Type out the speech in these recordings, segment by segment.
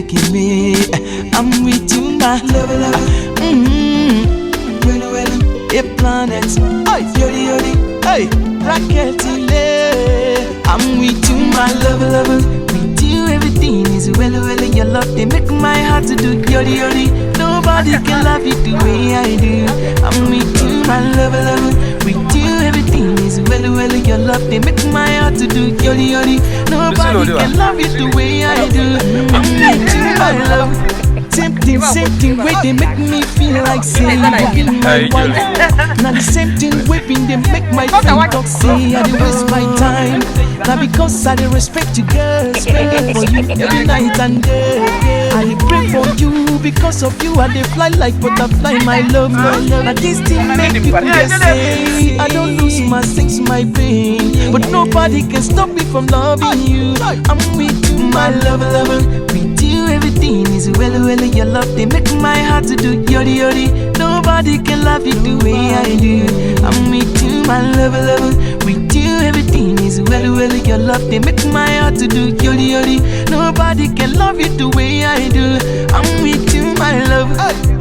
making me. I'm with you, my love. Hey, planets, hey, yodi yodi, hey, rocket, I'm with you, my love. With you, everything is well. Your love, they make my heart to do yodi yodi. Nobody can love you the way I do. I'm with you, my love. With you, everything is well. Your love, they make my heart to do yodi yodi. Nobody can love you the way I do. I'm with you, my love. Same thing, way they make me feel like saying you be my wife. Now the same thing, waving they make my friend talk say I dey waste my time. Now because I dey respect you, girl, spend for you every night and day. I dey pray for you because of you. I dey fly like butterfly, my love. Now this thing make people dey say I don't lose my sense, my pain, but nobody can stop me from loving you. I'm with you, my love. With you, everything is well. Your love, they make my heart to do yodi yodi. Nobody can love you the way I do. I'm with you, my love. With you, everything is well. Your love, they make my heart to do yodi yodi. Nobody can love you the way I do. I'm with you, my love.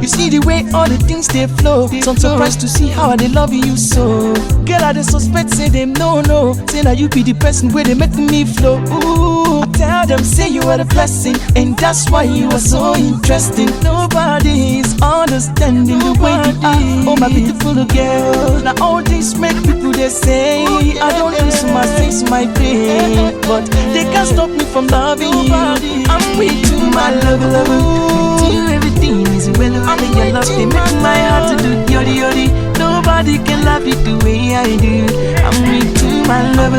You see the way all the things they flow. So I'm surprised to see how they love you so. Girl, I dey suspect, say them no. Say that you be the person where they make me flow. Ooh, I tell them, say you are the blessing, and that's why you are so interesting. Nobody is understanding the way you are. Oh, my beautiful girl. Now all this make people they say I don't lose my sense, my pain, but they can't stop me from loving you. I'm with you, my love. With you, everything is well. Your love, they make my heart to do yodi yodi. Nobody can love you the way I do. I'm with you, my love.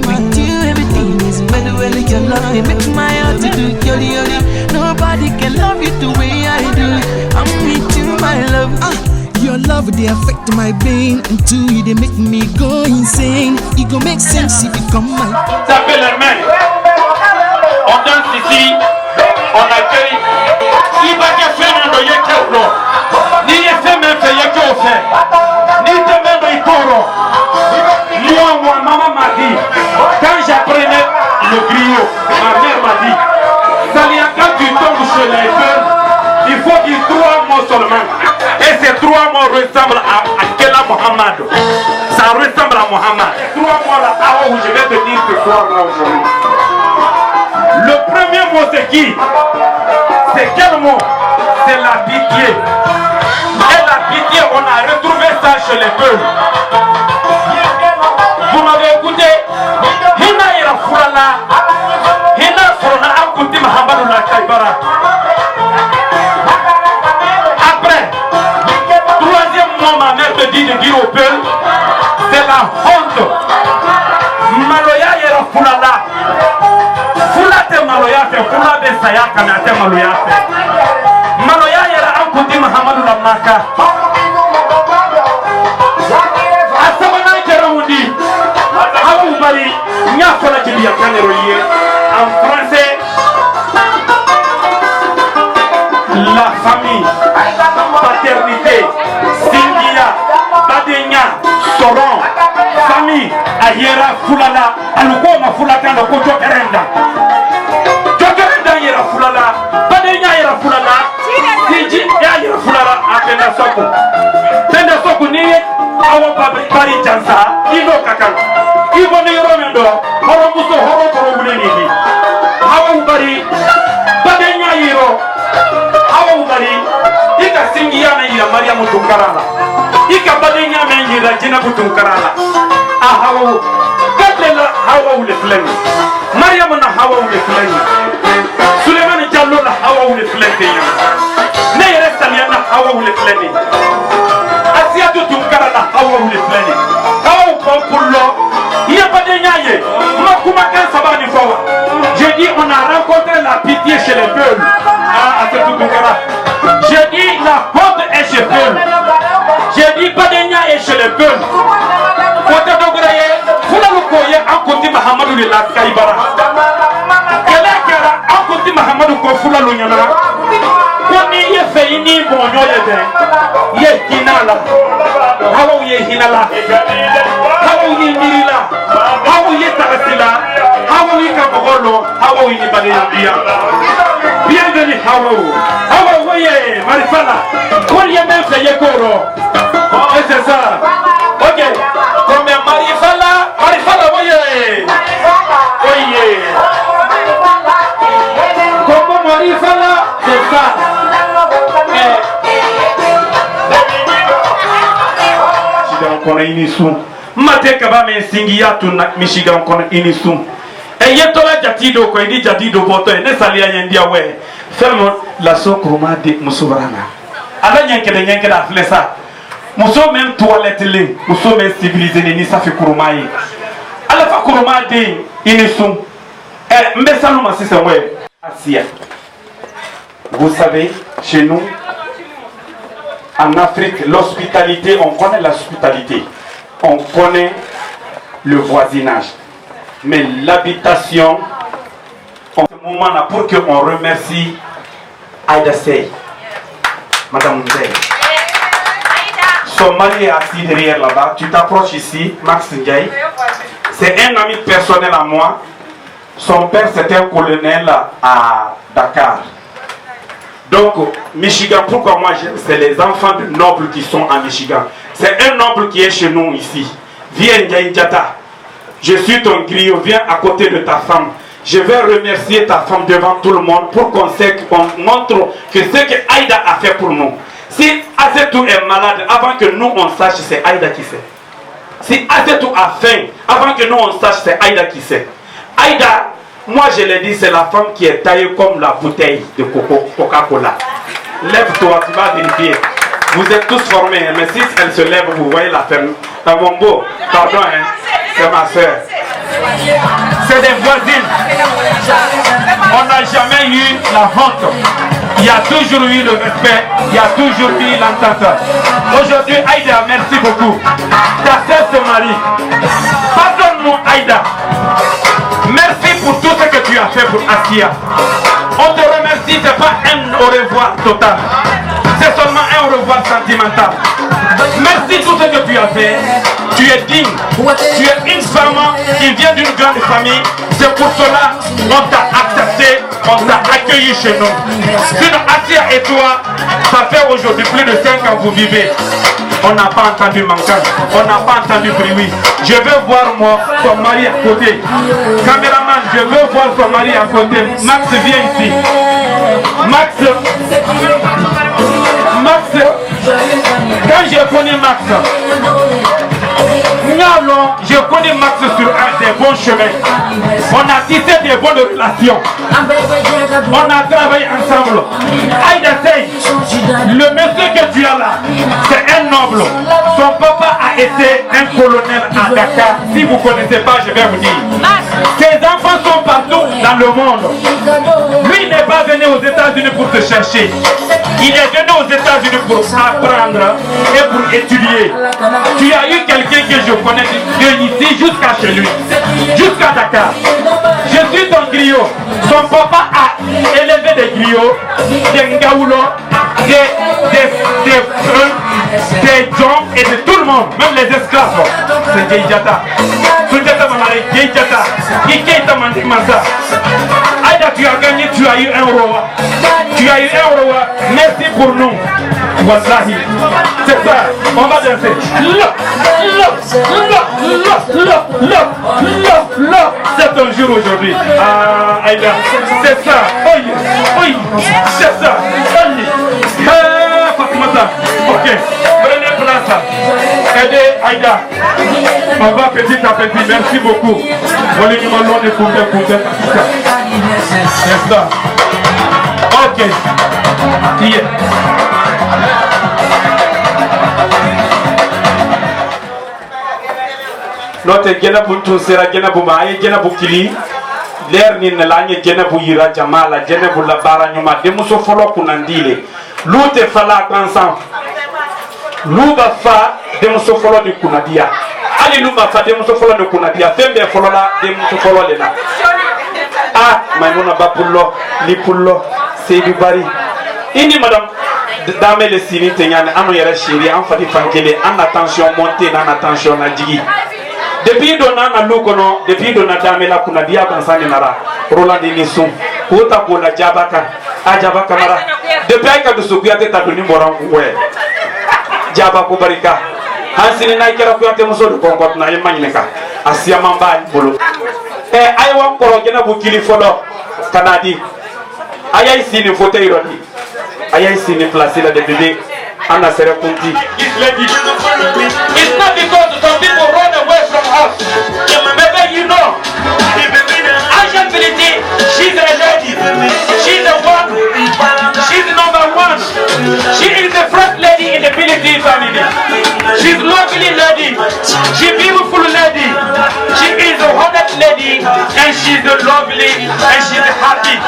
With you, everything is well. Your love, they make my heart to do yodi yodi. Nobody can love you the way I do. I'm with you, my love. Your love, they affect my brain. Until you, they make me go insane. It gon' make sense if you come my. Tapez les mains. On danse ici. On accueille. Si va que faire un doyen que l'on. Ni les femmes fait que on fait. Ni de même de toro. Moi, maman m'a dit. Quand j'apprenais le griot, ma mère m'a dit. Salia, quand tu tombes chez les femmes, il faut dire 3 mots seulement. Et ces 3 mots ressemblent à Kela Mohamed. Ça ressemble à Mohamed. 3 mots là, où je vais te dire ce soir là aujourd'hui. Le premier mot c'est qui? C'est quel mot? C'est la pitié. Et la pitié, on a retrouvé ça chez les peuples. Vous m'avez écouté? Hina ira furala. Hina furala akuti Mahamadou la Kaibara. Ma mère me dit de dire au peuple, c'est la honte. Maloya yera fulala. Fulate maloya fe, fulabe saya kanate maloya fe. Maloya yera ankuti Mahamadou la Maka. Asabana jera wundi. Abu bari nya fola jibiya kaneroye. En français, la famille, paternité. Badenya, Soron, famille, Ayera, Fulala, Alukoma Fulata, no Kojo Kerenda. Jokerenda Yera Fulala, Badenya Yera Fulala, Tiji Yera Fulala, Apenda Soko. Tenda Soko ni Awa Bari Jansa, Ivo Kakal, Ivo Niromendo, Horomuso Horo Koromuni, Awa Bari, Badenya Yero, Awa Bari, Ika Singiana Yera Maria Mutunkarala. Ika badenya mengi la jina kutunkarala. Hawa kadlela hawa ule fulani. Maryam na hawa ule fulani. Suleiman Jallo na hawa ule fulani. Neyre Salia na hawa ule fulani. Asia tutunkarala hawa ule fulani. Hawa ukompullo. Iya badenya ye. Makuma kan sabani fawa. J'ai dit on a rencontré la pitié chez les peuples. À ce tutunkara. J'ai dit la honte est chez les peuples. J'ai dit Badenya et chez les peuples. Côté d'Ograye, Fulalukoye, Ankoti Mahamadou de la Kaibara. Kelekera, Ankoti Mahamadou Kofulalunyana. Koni ye feini bonyo yebe. Ye hinala. Hawa ye hinala. Hawa ye nirila. Hawa ye tarasila. Hawa ye kabogolo. Hawa ye Badenya. Bienvenue, Hawaii. Hawaii, voyez, Marifala. Combien même c'est Yekoro? Et c'est ça. Ok. Combien Marifala? Marifala, voyez. Voyez. Comment Marifala? C'est ça. Michigan kono inisu. Mate kaba me singiya tu Michigan kono inisu. Et yetola jatido ko idi jatido boto ne salia yendia we. Fermo la sokroma de musubrana. Ala nyenke da flesa. Muso même toilette le, muso même civilisé ni sa fi kurumayi. Ala fa kuruma de inisu. Mbesalo masisa we. Asia. Vous savez, chez nous, en Afrique, l'hospitalité, on connaît l'hospitalité, on connaît le voisinage. Mais l'habitation, en ce moment-là, pour qu'on remercie Aïda Sey, Madame Ndeye. Son mari est assis derrière là-bas. Tu t'approches ici, Max Ndiaye. C'est un ami personnel à moi. Son père, c'était un colonel à Dakar. Donc, Michigan, pourquoi moi j'aime, c'est les enfants de nobles qui sont en Michigan. C'est un noble qui est chez nous ici. Viens, Ndiaye. Je suis ton griot, viens à côté de ta femme. Je vais remercier ta femme devant tout le monde pour qu'on montre que ce que Aïda a fait pour nous. Si Azetou est malade, avant que nous on sache, c'est Aïda qui sait. Si Azetou a faim, avant que nous on sache, c'est Aïda qui sait. Aïda, moi je l'ai dit, c'est la femme qui est taillée comme la bouteille de Coca-Cola. Lève-toi, tu vas vérifier. Vous êtes tous formés, mais si elle se lève, vous voyez la ferme. Mon beau, pardon, hein, c'est ma soeur. C'est des voisines. On n'a jamais eu la honte. Il y a toujours eu le respect, il y a toujours eu l'entente. Aujourd'hui, Aïda, merci beaucoup. Ta sœur se marie. Pardonne-nous, Aïda. Merci pour tout ce que tu as fait pour Asia. On te remercie, ce n'est pas un au revoir total. C'est seulement un au revoir sentimental. Merci pour tout ce que tu as fait. Tu es digne. Tu es une femme qui vient d'une grande famille. C'est pour cela qu'on t'a accepté, on t'a accueilli chez nous. Sinon, Asia et toi, ça fait aujourd'hui plus de 5 ans que vous vivez. On n'a pas entendu manquant, on n'a pas entendu bruit. Je veux voir moi, ton mari à côté. Caméraman, je veux voir ton mari à côté. Max, viens ici. Max, quand j'ai connu Max, je connais Max sur des bons chemins. On a tissé des bonnes relations. On a travaillé ensemble. Aïda Sey, le monsieur que tu as là, c'est un noble. Son papa a été un colonel à Dakar. Si vous ne connaissez pas, je vais vous dire. Ses enfants sont partout dans le monde. Lui n'est pas venu aux États-Unis pour te chercher. Il est venu aux États-Unis pour apprendre et pour étudier. Tu as eu quelqu'un que je connais de ici jusqu'à chez lui, jusqu'à Dakar. Je suis ton griot. Son papa a élevé des griots, des ngaoulo, des gens et de tout le monde, même les esclaves. C'est Djeidjata. Sunjata Mamare, Djeidjata. Ikeita Mandimasa. Aïda, tu as gagné, tu as eu un roi. Tu as eu un roi. Merci pour nous. Wallahi. C'est ça. On va danser. C'est un jour aujourd'hui. Ah, Aïda. C'est ça. Oui. Oui. C'est ça. Fatimata. Ok. Prenez place. Aidez Aïda. On va petit à petit. Merci beaucoup. Voilà le numéro de Koundé. C'est ça. Ok. Yeah. Note Genabu Tunsera, Genabu Maye, Genabu Kili, Lerni Nelanye, Genabu Ira Jamala, Genabu Labara Numa, Demuso Folo Kunandile, Lute Fala Kansan, Luba Fa, Demuso Folo de Kunadia, Ali Luba Fa, Demuso Folo de Kunadia, Fembe Folola, Demuso Folo Lena. Ah, Maimuna Bapullo, Lipullo, Seydou Bari. Indi madame, dame le sini tenyane, anu yere chéri, en fati fankele, en attention montée, en attention na digi. Depuis donna na lukono, depuis donna dame la kunadia kansani nara, Roland Nisum, Kota Kola Jabaka, Ajaba Kamara. Depuis Aïka de Soukouyaté, t'as donné mon rang. Ouais. Djaba Koubarika. Hansini Naïkera Kouyaté Mousso de Concord na Yemaneka. Asiamamba Bolo. Aïwan Korogena Boukili Folo. Kanadi. Aïe ici une fauteuil rodi. Aïe ici une place là de bébé. Anna Sere Kunti. It's not because some people run away from us. Maybe you know. Angel Bility, she's a lady. She's the one. She's number one. She is the first lady in the Bility family. She's lovely lady. She's beautiful lady. She is a honest lady. And she's lovely. And she's happy.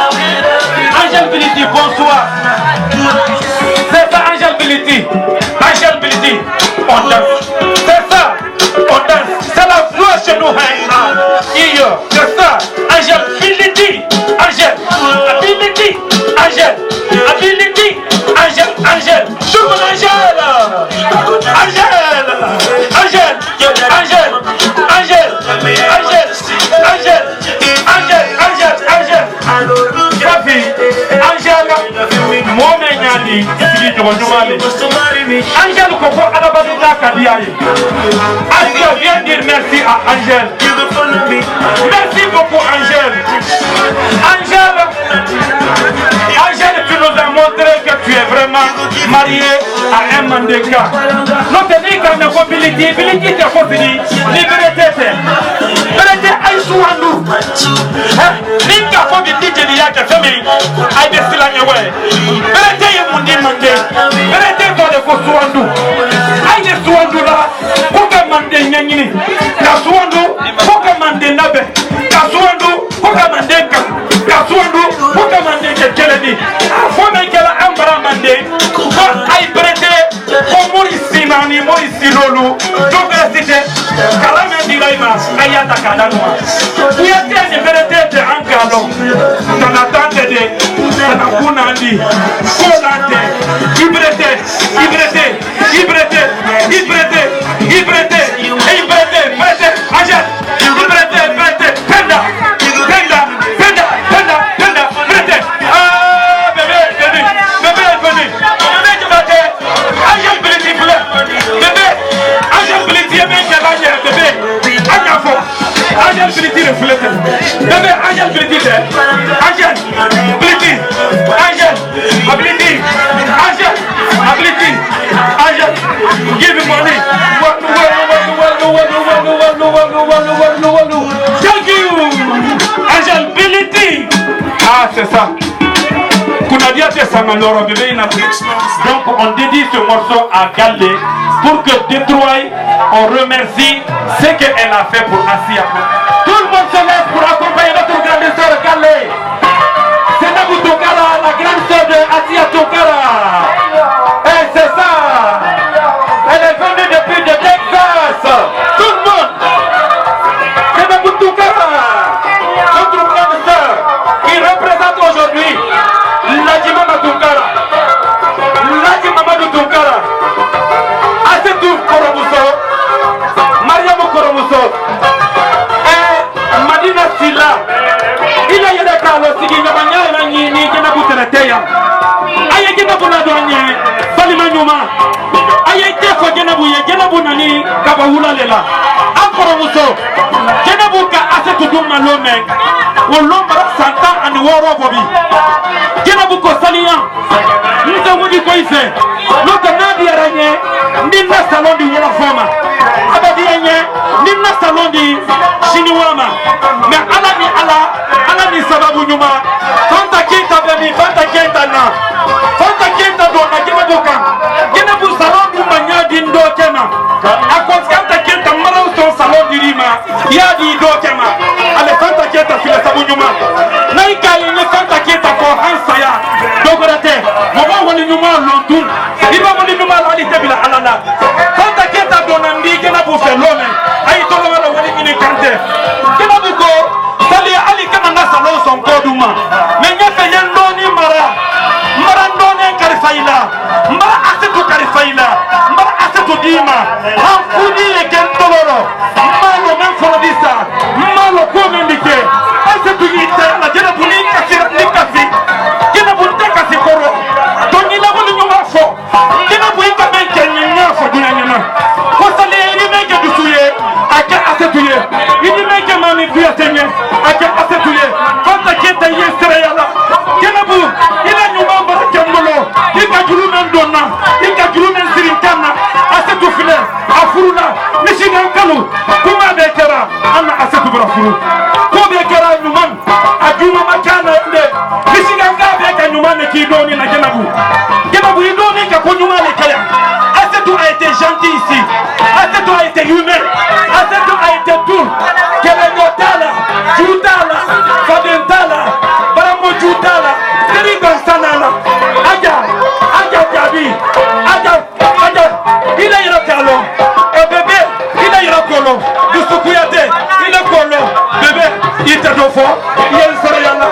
Angel Bility, bonsoir. C'est ça Angel Bility. Angel Bility. On danse. C'est ça. On danse. C'est la voix chez nous. C'est ça. Angel Bility. Angel. Ability. Angel. Ability. Angel. Angel. Tout le monde Angel. Angel. Angel. Angel. Angel. Angel. Angel. Angel. Angel. Angel. Papi. Angel. Moi Nyani. Angel Koko Adabadita Kadiaye. Angel vient dire merci à Angel. Merci beaucoup Angel. Angel, tu nous as montré que tu es vraiment marié à un Mandeka. Notre nigga ne peut Bility te continue. Liberté. Liberté Aïsouandou. Nigga faut Bility de Yaka famille. Aïe Silanyawe. Liberté Mundi Mandé. Liberté toi de Kosouandou. Aïe Souandou là. Pourquoi Mandé Nyangini? Kasouandou. Pourquoi Mandé Nabe? Kasouandou. Pourquoi Mandé Kasouandou. Pourquoi Mandé Keleni? Faut même qu'elle a un bras Mandé. Aïe Berete. Pour Maurice Nani, Maurice Lolo. Donc c'était Kalame Diraima. Ayata Kadanoa. Vous êtes des Berete de Ankalo. Dans la tente de Sanakunandi. Kolante. Ibrete. Ibrete. Ibrete. Ibrete. Ibrete. Ibrete. Ibrete. Angel. Ibrete. Ibrete. Penda. Penda. Penda. Penda. Penda. Ibrete. Ah, bébé, bébé. Bébé est venu. Bébé qui va te. Angel Bility bleu. Bébé. Angel Bility est bien qu'elle a hier. Bébé. Angafo. Angel Bility reflète. Bébé. Angel Bility. Angel Bility. Angel. Ability. Angel. Ability. Angel. Give me money. Thank you. Angel Bility. Ah, c'est ça. Kunadia Tessangaloro bébé ina. Donc on dédie ce morceau à Galé pour que Detroit on remercie ce qu'elle a fait pour Asia. Tout le monde se lève pour accompagner notre grande sœur Galé. C'est Nabou Tokara, la grande sœur de Asia Tokara. Et c'est ça. Elle est venue depuis de Texas. Tout le monde. C'est Nabou Tokara, notre grande sœur, qui représente aujourd'hui Ladjimama Tokara. Ladjimama Tokara. Asetou Koromuso. Mariam Koromuso. Et Madina Silla. Il a yéda Carlos Sigi Nyamanya ni kena buteleteya. Aye kena bunadonye Salima Nyuma. Aye tefo kena buye kena bunani kabahula lela. Akoromuso. Kena buka Asetou Duma Lome. Wolomba Santa and Woro Bobby. Kena buko Salian. Nita wudi ko ife. Loka nadi aranye. Nina salon di Woro Fama. Abadi anye. Nina salon di Shiniwama. Mais ala ni sababu nyuma. Fanta kita bemi, fanta kita na. Fanta kita dona kena bukan. Kena bu salon di manyadi ndo kema. Akos kanta kita marau son salon di rima. Yadi do kema. Ale fanta kita fila sabu nyuma. Naika yenye fanta kita ko hansa ya. Dogorate. Mama wani nyuma lontun. Iba wani nyuma lali tebila alana. Fanta kita dona ndi kena bu felome. Ayi tolo wala wani mini kante. Kena bu ko sali ali kama nga salon son koduma. Menye fenye ndoni mara. Mara ndoni karifaila. Mara asetu karifaila. Mara asetu dima. Hankudi eken toloro. Malo men forodisa. Malo komendike. Asetu ite na jena buni kasi ni kasi. Jena bunte Salu kuma be kera anna asatu brafuru ko be kera numan ajuma makana ende misiga ngabe ka numan ki doni na Genabu idoni ka ko numan le kaya asatu a été gentil ici asatu a été humain asatu a été tout kele nyotala jutala fadentala baramo jutala keri bansanala aja jabi aja ila ira kalo e bébé ila ira kolo dusukuyate ila kolo bébé ita do fo yel sara yalla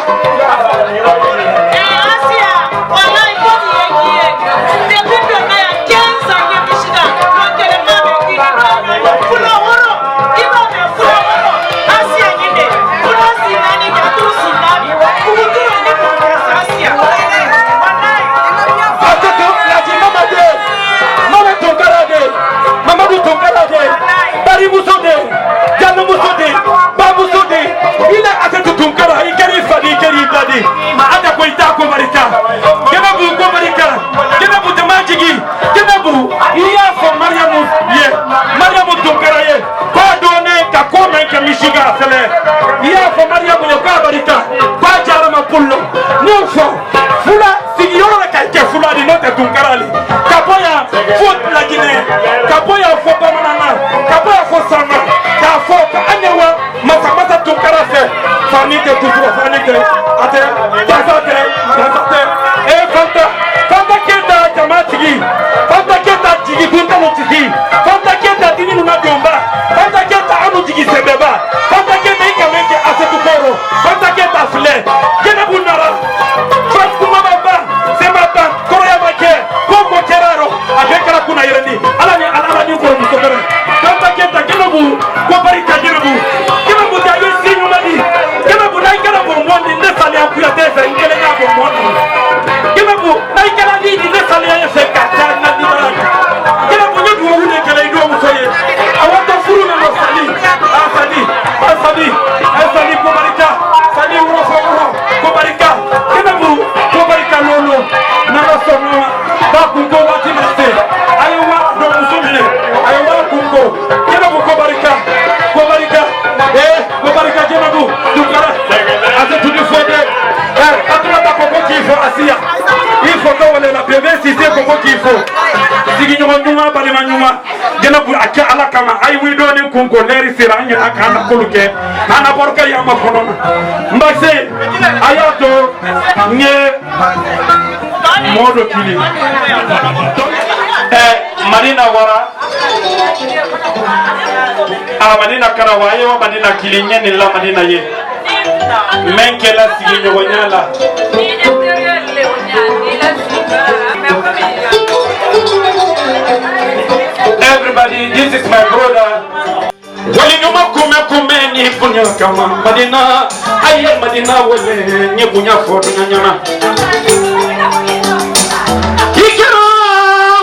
kunko leri siranye akana kuluke ana borka ya makono mbase ayato nye modo kili Marina wara Marina karawaye wa Marina kili nye nila Marina ye menkela sigi nyonyala everybody, this is my brother. Wali nyuma kume ni punya kama Madina, aye Madina wale ni punya foto nyama. Ikera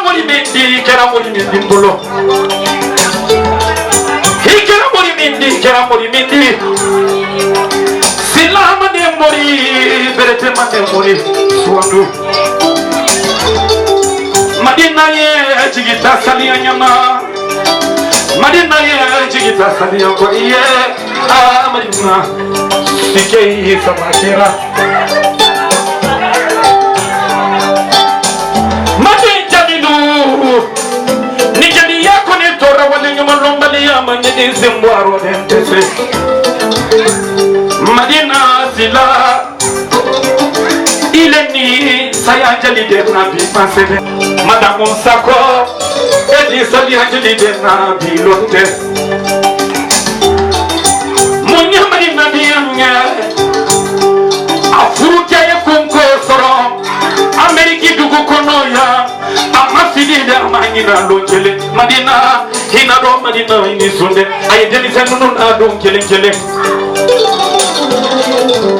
wali mindi mbolo. Ikera wali mindi. Silama de mori, berete mande mori, suandu. Madina ye jigita salia nyama. Madina ye jigita salia ko iye Madina sikei sabakira Madina jadilu nijadi yako ni tora wale nyama lombali ya manyedi zimbwaro dentese Madina zila ile ni saya jali de nabi pasede Madame Sako edi sali jali de nabi lote munya Madina dianya afuruke kunko soro Ameriki dugu kono ya amafidi de amanyina lonkele Madina hina do Madina ini sunde ay jali senu na do kele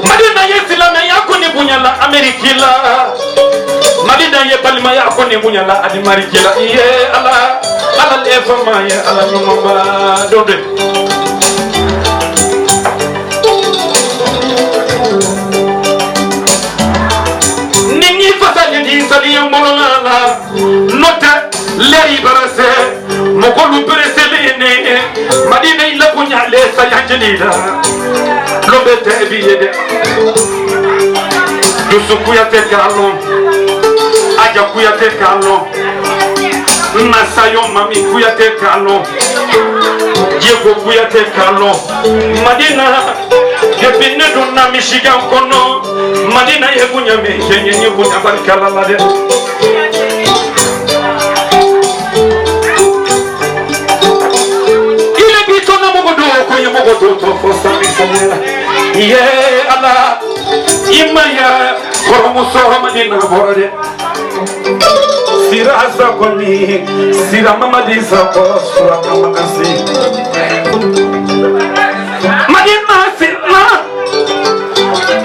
Madina yesilame yako ni bunyala Amerikila Madina ye balima yako ni bunyala Adimarikila iye ala lefa maye ala mama donde Ningi fasali di sali yambolala nota leri barase mokolu bereselene Lila Lobete Biede Yusukuya Tekalo Ajakuya Tekalo Masayo Mami Kuya Tekalo Diego Kuya Tekalo Madina Yepine Duna Michigan Kono Madina Yegunya Menye Yegunya Barkala Lade Ile bito na mogodo kwenye mogodo toko sami samira Ye Allah Imaya Koromuso Madina Borade Sira Azakoni Sira Mamadi Zako Sura Kamakasi Madina Sira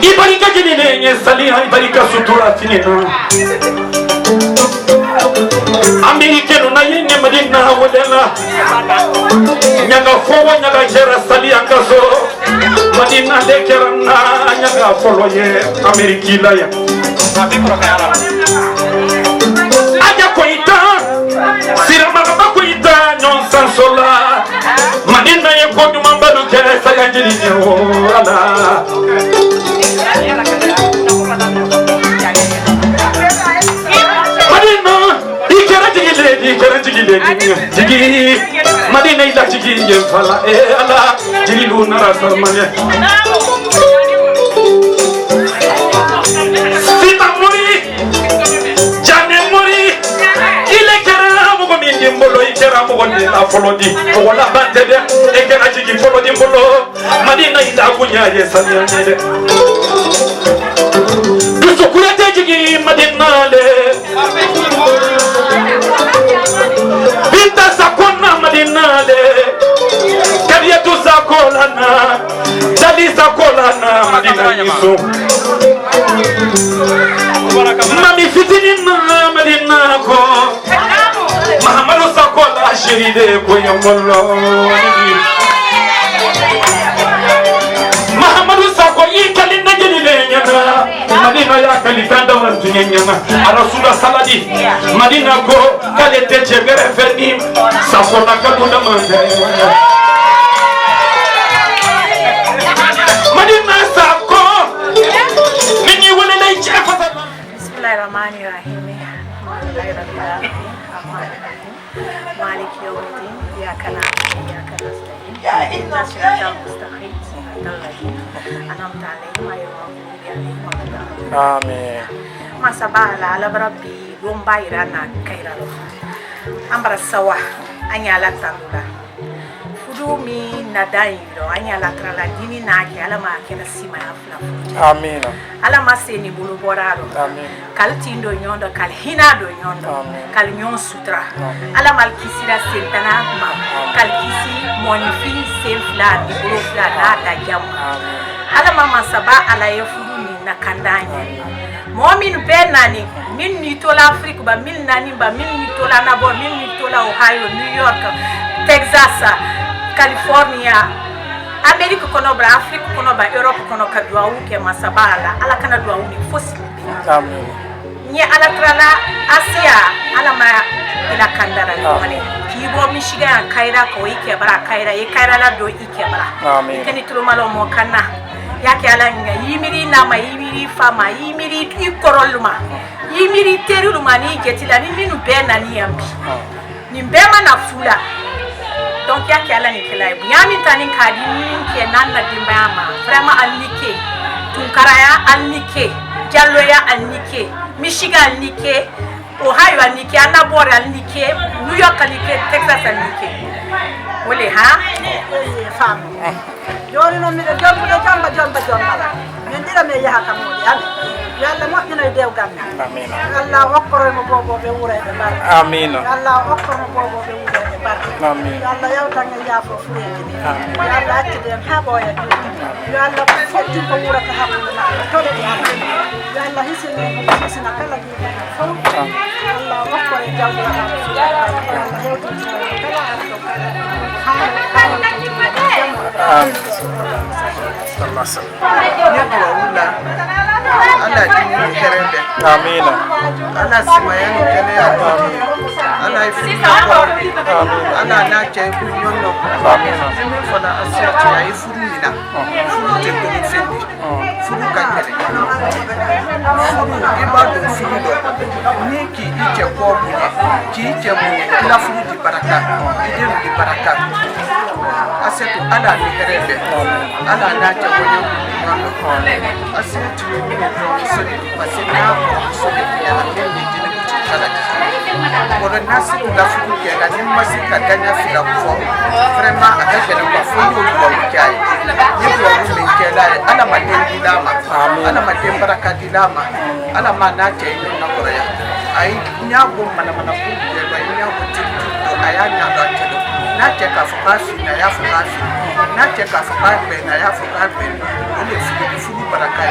Ibarika Jinine Saliha Ibarika Sutura Tinina Amerikano na yenye Madina Wadela Nyaga Fowa Nyaga Jera Salia Ngazo Madina Dekera na Nyaga Folo ye Amerikila ya Aja Koita Sira Magaba Koita Nyon Sansola Madina ye Kodu Mambalu Kere Sayangeli Ala Madina Ikera Jigi Madina ila Jigi Yemfala Ala Jigi Luna Rasamane Sita Muri Jane Muri Ile Kera Mugo Mindi Mbolo Ikera Mugo Nila Folodi Wala Bantede Ikera Jigi Folodi Mbolo Madina ila Kunya Yesanya Nede Dusukuya Jigi Madina Le Binta Sakona Madinale Karietu Sakolana Dali Sakolana Madina Yiso Mami Fitinina Madina Ko Mahamadu Sakola Shiride Koyamolo Mahamadu Sakola Ikalina Jelilenyana Madina ya Kalifanda Wantunyanyana Arasula Saladi Madina Ko Kalete Chebere Feni Sakola Kaduna Mande Madina Sako Nini wale na ichefata Bismillahirrahmanirrahim Malik Yawmiddin Iyyaka na'budu wa iyyaka nasta'in Ihdinas siratal mustaqim siratal ladzina an'amta 'alaihim ghayril maghdubi 'alaihim waladdallin Amin. Masabala ala rabbi gombaira na kairalo ambara sawa anyala tandula fudumi na dairo anyala trala dini na ke ala ma ke na sima afla Amin. ala maseni bulu boraro Amin. kal tindo nyondo kal hina do nyondo kal nyon sutra ala mal kisira sentana ma kal kisi monifi selfla di bulu fla na da jam ala mama saba ala yefudumi na kandanya Momin benani min ni tola Afrique ba min nani ba min ni tola Nabo min ni tola Ohio New York Texas California America kono bra Afrique kono ba Europe kono ka duwa uke masabala ala kana duwa uni fosi Amin. ni ala trala Asia ala ma ila kandara ngone kibo Michigan kaira ko ike bara kaira e kaira la do ike bara Amin. keni tulumalo mo kana yake alanga yimiri nama yimiri fama yimiri ikoroluma yimiri teruluma ni getila ni minu bena ni yambi ni mbema na fula donc yake ala ni kila ibu yami tani kadi ni ke nanna dimbama vraiment alnike tunkaraya alnike jallo ya alnike Michigan alnike Ohio alnike Anabor alnike New York alnike Texas alnike wole ha fam joni non mi do jamba mendira me yaha kam mo yalla mo dina dew gamna Amin. Allah hokkoro mo bobo be wure be bar Amin. Allah hokkoro mo bobo be wure be bar Amin. Allah yawta nga yafo fuye yalla acide ha boya yalla fotti ko wura ka hakku na to de yalla hisina kala gi Allah hokkoro jawdi Allah yawta Amin. Allah simayen kele ala ifuru ala na che ku nyono zeme fona asati ya ifuru mina furu te ko fendi furu ka kele furu ibadu furu do ni ki ije ko bunye ki ije bunye ila furu di baraka ide di baraka asetu ala ni herebe ala na che ko nyono asetu ni do so ni pasena so ni ya ni jine ku kala Pour nasi la furu ke la ni masi ka ganya fila ko vraiment aka gele ko fondo ko kai ni ko ni ke la ana maten dilama ana maten baraka dilama ana mana ke ni na ko ya ai nya go mana mana ku ke ba nya go ti aya nya ga ke na ke ka fa fi na ya fa fi na ke ka fa be na ya fa be ni furu baraka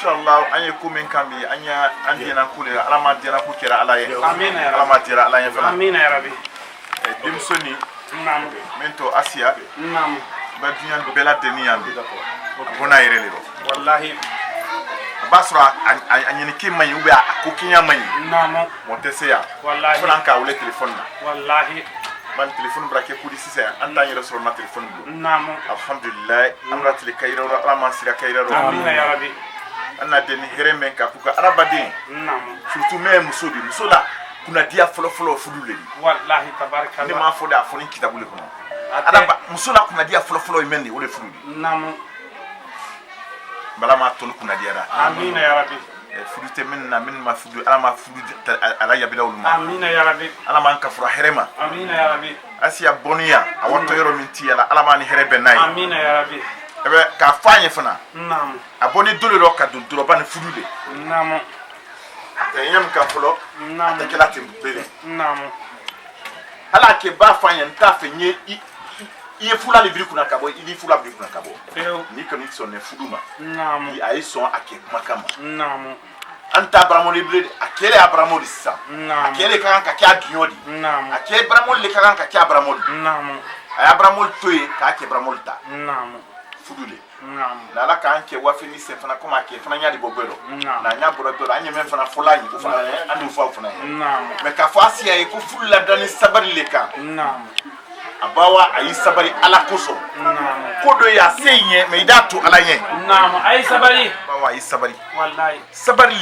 Inshallah anye kumen kambi anya andina kule alama dina ku kira alaye amin ya rabbi amin ya rabbi dimsoni naam mento Asia naam ba dunyan bela deni yambe bona yere lero wallahi basra anyini ki mayi ube ko kinya mayi naam moteseya wallahi franka wule telephone na wallahi ban telephone brake kudi sise anta yere soro na telephone bu naam alhamdulillah amra tele kayro rama sira kayro amin ya rabbi anna deni hereme ka kuka arabadin naam surtout même musola kuna dia folo fudule wallahi ni tabarakallah ma fo da fo ni kitabule kono araba musola kuna dia folo imendi ole fudule naam bala ma tolu kuna dia da amin ya rabbi fudute minna min ma fudu ala ma fudu ala yabila ulma amin ya rabbi ala man ka fura herema amin ya rabbi asiya boniya awato yoro min tiyala ala ma ni herebe nay amin ya rabbi ebe ka fanye fana naam aboni dole ro ka duro ban fudude naam yam ka folo naam ta kila tim bele naam ala ke ba fanye nta fe nye iye fula libri kuna kabo ili fula libri kuna kabo ni kan itso ne fuduma naam i ay son ake makama naam anta abramo libri akele abramo dissa naam akele kan ka kya dunyodi naam akele abramo le kan ka kya abramo naam ay abramo toy ka ake abramo ta naam fudule naam na la kan ke wafini se fana koma ke fana nya di bobero naam na nya bobero anya men fana fulani ko fana andu fa fana naam me ka fasi ay ko fulla dani sabari le kan naam abawa ayi sabari ala koso naam kodo ya senye me idatu ala nye naam ay sabari bawa ayi sabari wallahi sabari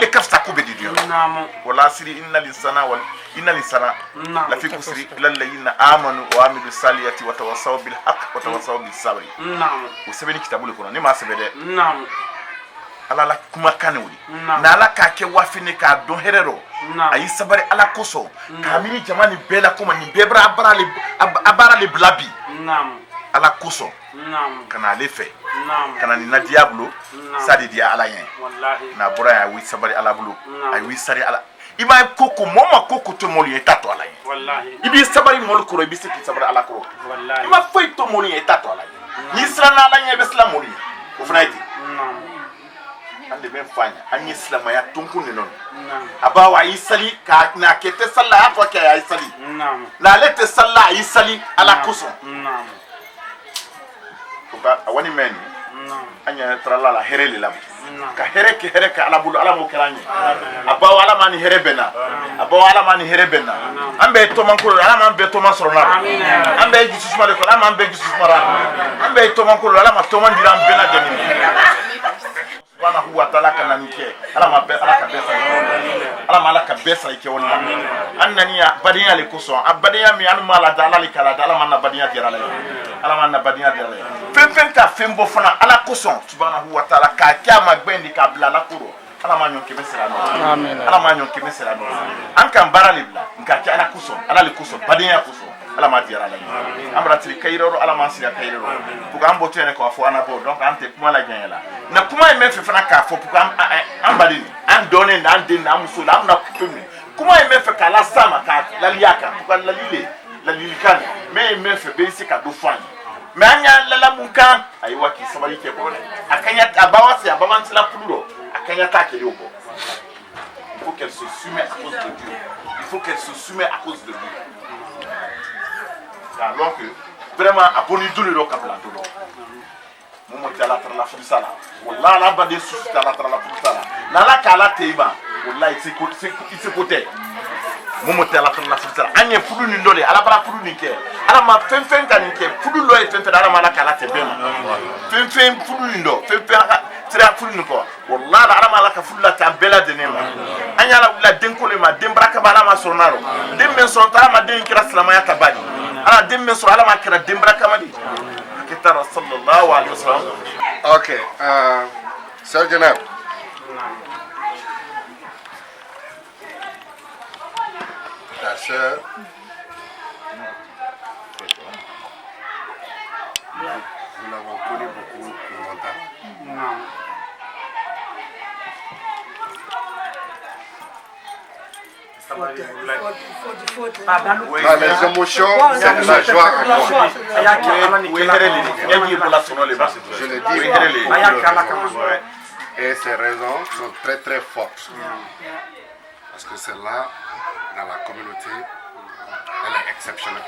le kafta ko be di dio naam wala siri innal insana naam la fi kusri lalladhina amanu wa amilu salihati wa tawassaw bil haqq wa tawassaw bis sabri naam usabeni kitabule kono ni ma sabede naam ala la kuma kanewuli naam na ala ka ke wafini ka don herero naam ayi sabari ala koso kamini jamani bela kuma ni bebra abara le blabi naam ala koso naam kana lefe naam kana ni na diablo sadi dia ala yen wallahi na bura ya wi sabari ala bulu ay wi sari ala iba koko moma koko to moli etato ala yen wallahi ibi sabari mol kuro ibi seki sabari ala kuro wallahi ima foi to moli etato ala yen ni islam ala yen be islam moli o fnaiti naam ande ben fanya anyi islam ya tunku ni non naam abawa isali ka na kete salla ya to ke ya isali naam na lete salla isali ala kuso naam ko awani meni naam anya trala la hereli la naam ka here ka ala bulu ala mo keranye abawa ala mani herebena abawa ala mani herebena ambe to man ko ala man be to man soro na ambe jisus male ko ala man be jisus mara ambe to man ko ala ma to man diram bena deni subhanahu wa ta'ala kana nike ala ma be ala ka besa ala ma ala ka besa ike wonna annani ya badiya le kuso abadiya mi anu mala da ala le kala da ala man na badiya dira la ala man na badiya dira la fen ka fembo fana ala kuso subhanahu wa ta'ala ka kya magbendi ka bla la kuro ala ma nyonke mesera no amen ala ma nyonke mesera no an kan barale bla nka kya ala kuso ala le kuso badiya kuso ala ma dira la amra tili kayro ala ma sira kayro pour que amboto ene ko fo anabo donc ante kuma la ganyela na kuma e mefe fana ka fo pour que am badini an donne na an den na muso la am na kutumi kuma e mefe ka la sama ka la liaka pour que la lilikan mais e mefe be se ka do fani mais anya la munka ayi waki sabali ke ko akanya abawa se abawa ntila pululo akanya ta ke yobo il faut qu'elle se soumet à cause de Dieu il faut qu'elle se soumet à cause de Dieu alors que vraiment aboni dulu ro kabla dulu momo tala tra la fusala wallahi la bade su tala tra la fusala na la kala teiba wallahi c'est côté momo tala tra la fusala anye fudu ni ndole ala bala fudu ni ke ala ma fen kan ni ke fudu lo e fen ala ma la kala te bema fen fudu ni ndo fen tira fudu ni ko wallahi ala ma la ka fudu la ta bela de nema anya la denko le ma dembraka bala ma sonaro dem men son ta ma den kira salama ya tabani ala dem sur ala ma kira dembra kamadi kita sallallahu alaihi wasallam. Okay, Sir Janab, ta sœur nous l'avons connue beaucoup pour longtemps. Les émotions, c'est de la joie encore. Je le dis. Et ces raisons sont très très fortes. Parce que celle-là, dans la communauté, elle est exceptionnel.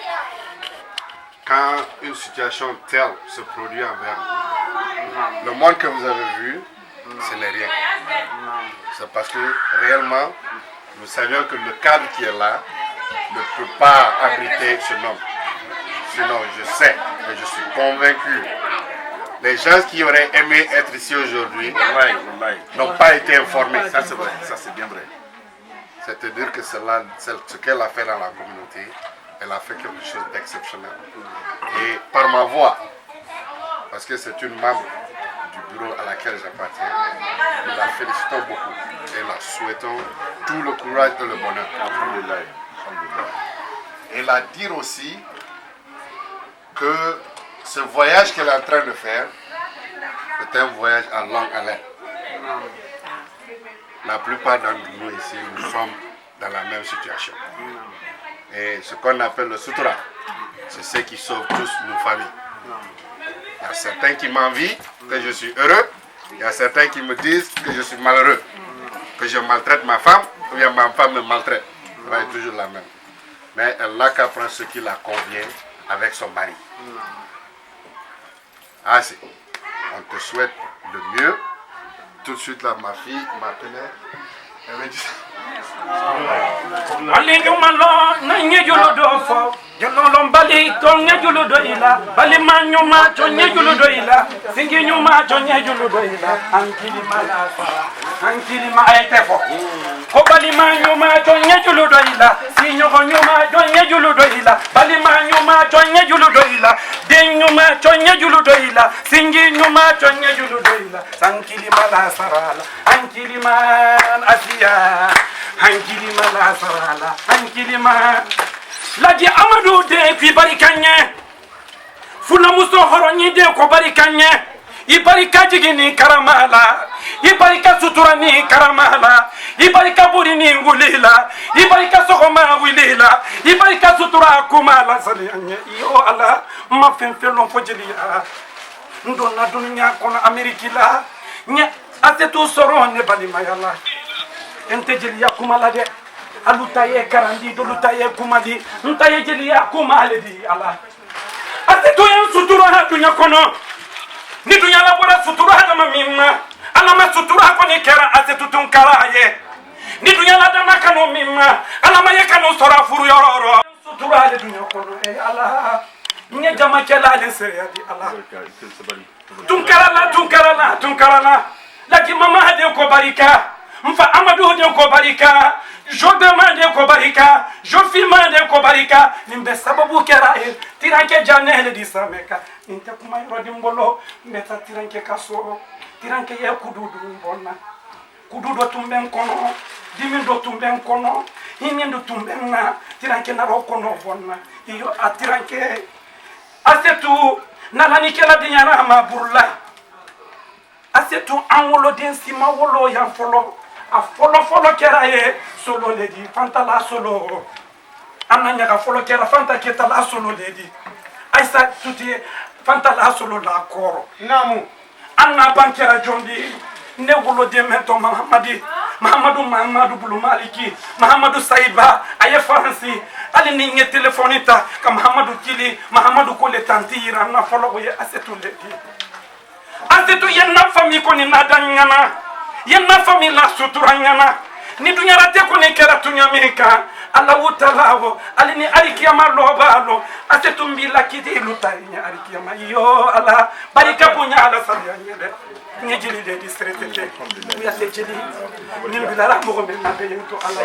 Quand une situation telle se produit envers nous, le monde que vous avez vu, ce n'est rien. C'est parce que réellement, nous savions que le cadre qui est là ne peut pas abriter ce nom. Sinon, je sais et je suis convaincu, les gens qui auraient aimé être ici aujourd'hui n'ont pas été informés. Ça c'est vrai, ça c'est bien vrai. C'est-à-dire que ce qu'elle a fait dans la communauté, elle a fait quelque chose d'exceptionnel. Et par ma voix, parce que c'est une membre du bureau à laquelle j'appartiens, nous la félicitons beaucoup et la souhaitons tout le courage et le bonheur. Et la dire aussi que ce voyage qu'elle est en train de faire est un voyage à longue haleine. La plupart d'entre nous ici, nous sommes dans la même situation. Et ce qu'on appelle le sutura, c'est ce qui sauve tous nos familles. Il y a certains qui m'envient que je suis heureux, il y a certains qui me disent que je suis malheureux, que je maltraite ma femme, ou bien ma femme me maltraite. Ça va être toujours la même. Mais elle n'a qu'à prendre ce qui la convient avec son mari. Ah si, on te souhaite le mieux. Tout de suite là, ma fille m'appelait. Elle me dit Jololom bali tonye julu doila bali manyuma tonye julu doila singi nyuma tonye julu doila ankili ma etefo ko bali manyuma tonye julu doila sinyo nyuma tonye julu doila bali manyuma tonye julu doila denyuma tonye julu doila singi nyuma tonye julu doila sankili mala sarala ankili man asiya ankili mala sarala ankili man Ladi Amadou de puis barikanye Funa muso horonyi de ko barikanye Ibarika jigini karamala Ibarika suturani karamala Ibarika burini ngulila Ibarika sokoma wilila Ibarika sutura kumala saliyanye Yo Allah ma fenfelon fojeliya Ndona dunya kono Amerikila Nya atetu soro ne balima yalla Entejeliya kumala de alutaye karandi dolutaye kumadi ntaye jeliya kumale di ala ate to yan sutura ha dunya kono ni dunya la bora sutura ha dama mimma ala ma sutura ko ni kera ate tutun karaye ni dunya la dama kanu mimma ala ma yakanu sora furu yororo sutura le dunya kono e ala nya jama kala le sere di ala tunkarala laki mama hade ko barika mfa Amadou de ko barika je demande ko barika je filme ko barika nimbe sababu kerae tiranke janele di sameka inte kuma rodi mbolo meta tiranke kaso tiranke ye kududu mbonna kududo tumben kono dimindo tumben kono himindo tumben na tiranke na rokono bonna iyo atiranke asetu nalani kala dinyana ma burla asetu anwolo densi ma wolo ya folo a folo kera ye solo ledi fanta la solo ananya ka folo kera fanta keta la solo ledi aisa tuti fanta la solo la koro namu anna bankera jondi ne wolo de mento Mahamadou Bulu Maliki Mahamadou Saiba aye faransi ali ni nye telefonita ka Mahamadou Kili Mahamadou Kole tantira na folo ye asetu ledi asetu yenna fami ko ni nadanyana yenna fami la suturanyana ni dunyarate ko ne kera tunyamika Allahu ta'ala ali ni arikiyama lobalo asetumbi la kiti lutanya arikiyama yo ala barika bunya ala sabiyanye de nyejili de districte ya sejili ni bilara mo be na be to ala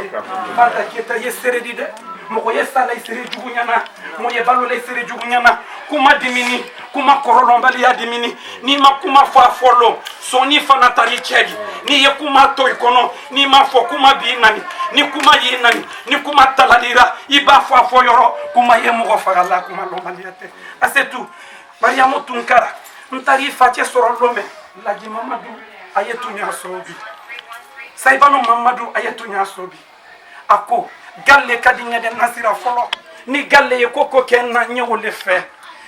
fata kita yeseredi de mo ko yesala isere jugunyana mo ye balo le isere jugunyana kuma dimini kuma korolombali ya dimini ni makuma fa folo soni fana tari chedi ni ye kuma to ikono ni mafo kuma binani ni kuma yinani ni kuma talalira iba fa fo yoro kuma ye mo fagala kuma lombali ate asetu mariamu tunkara ntari fache soro lome laji Mamadou ayetu nyasobi saibano Mamadou ayetu nyasobi ako galle kadi nyade nasira folo ni galle ye koko kenna nyewole fe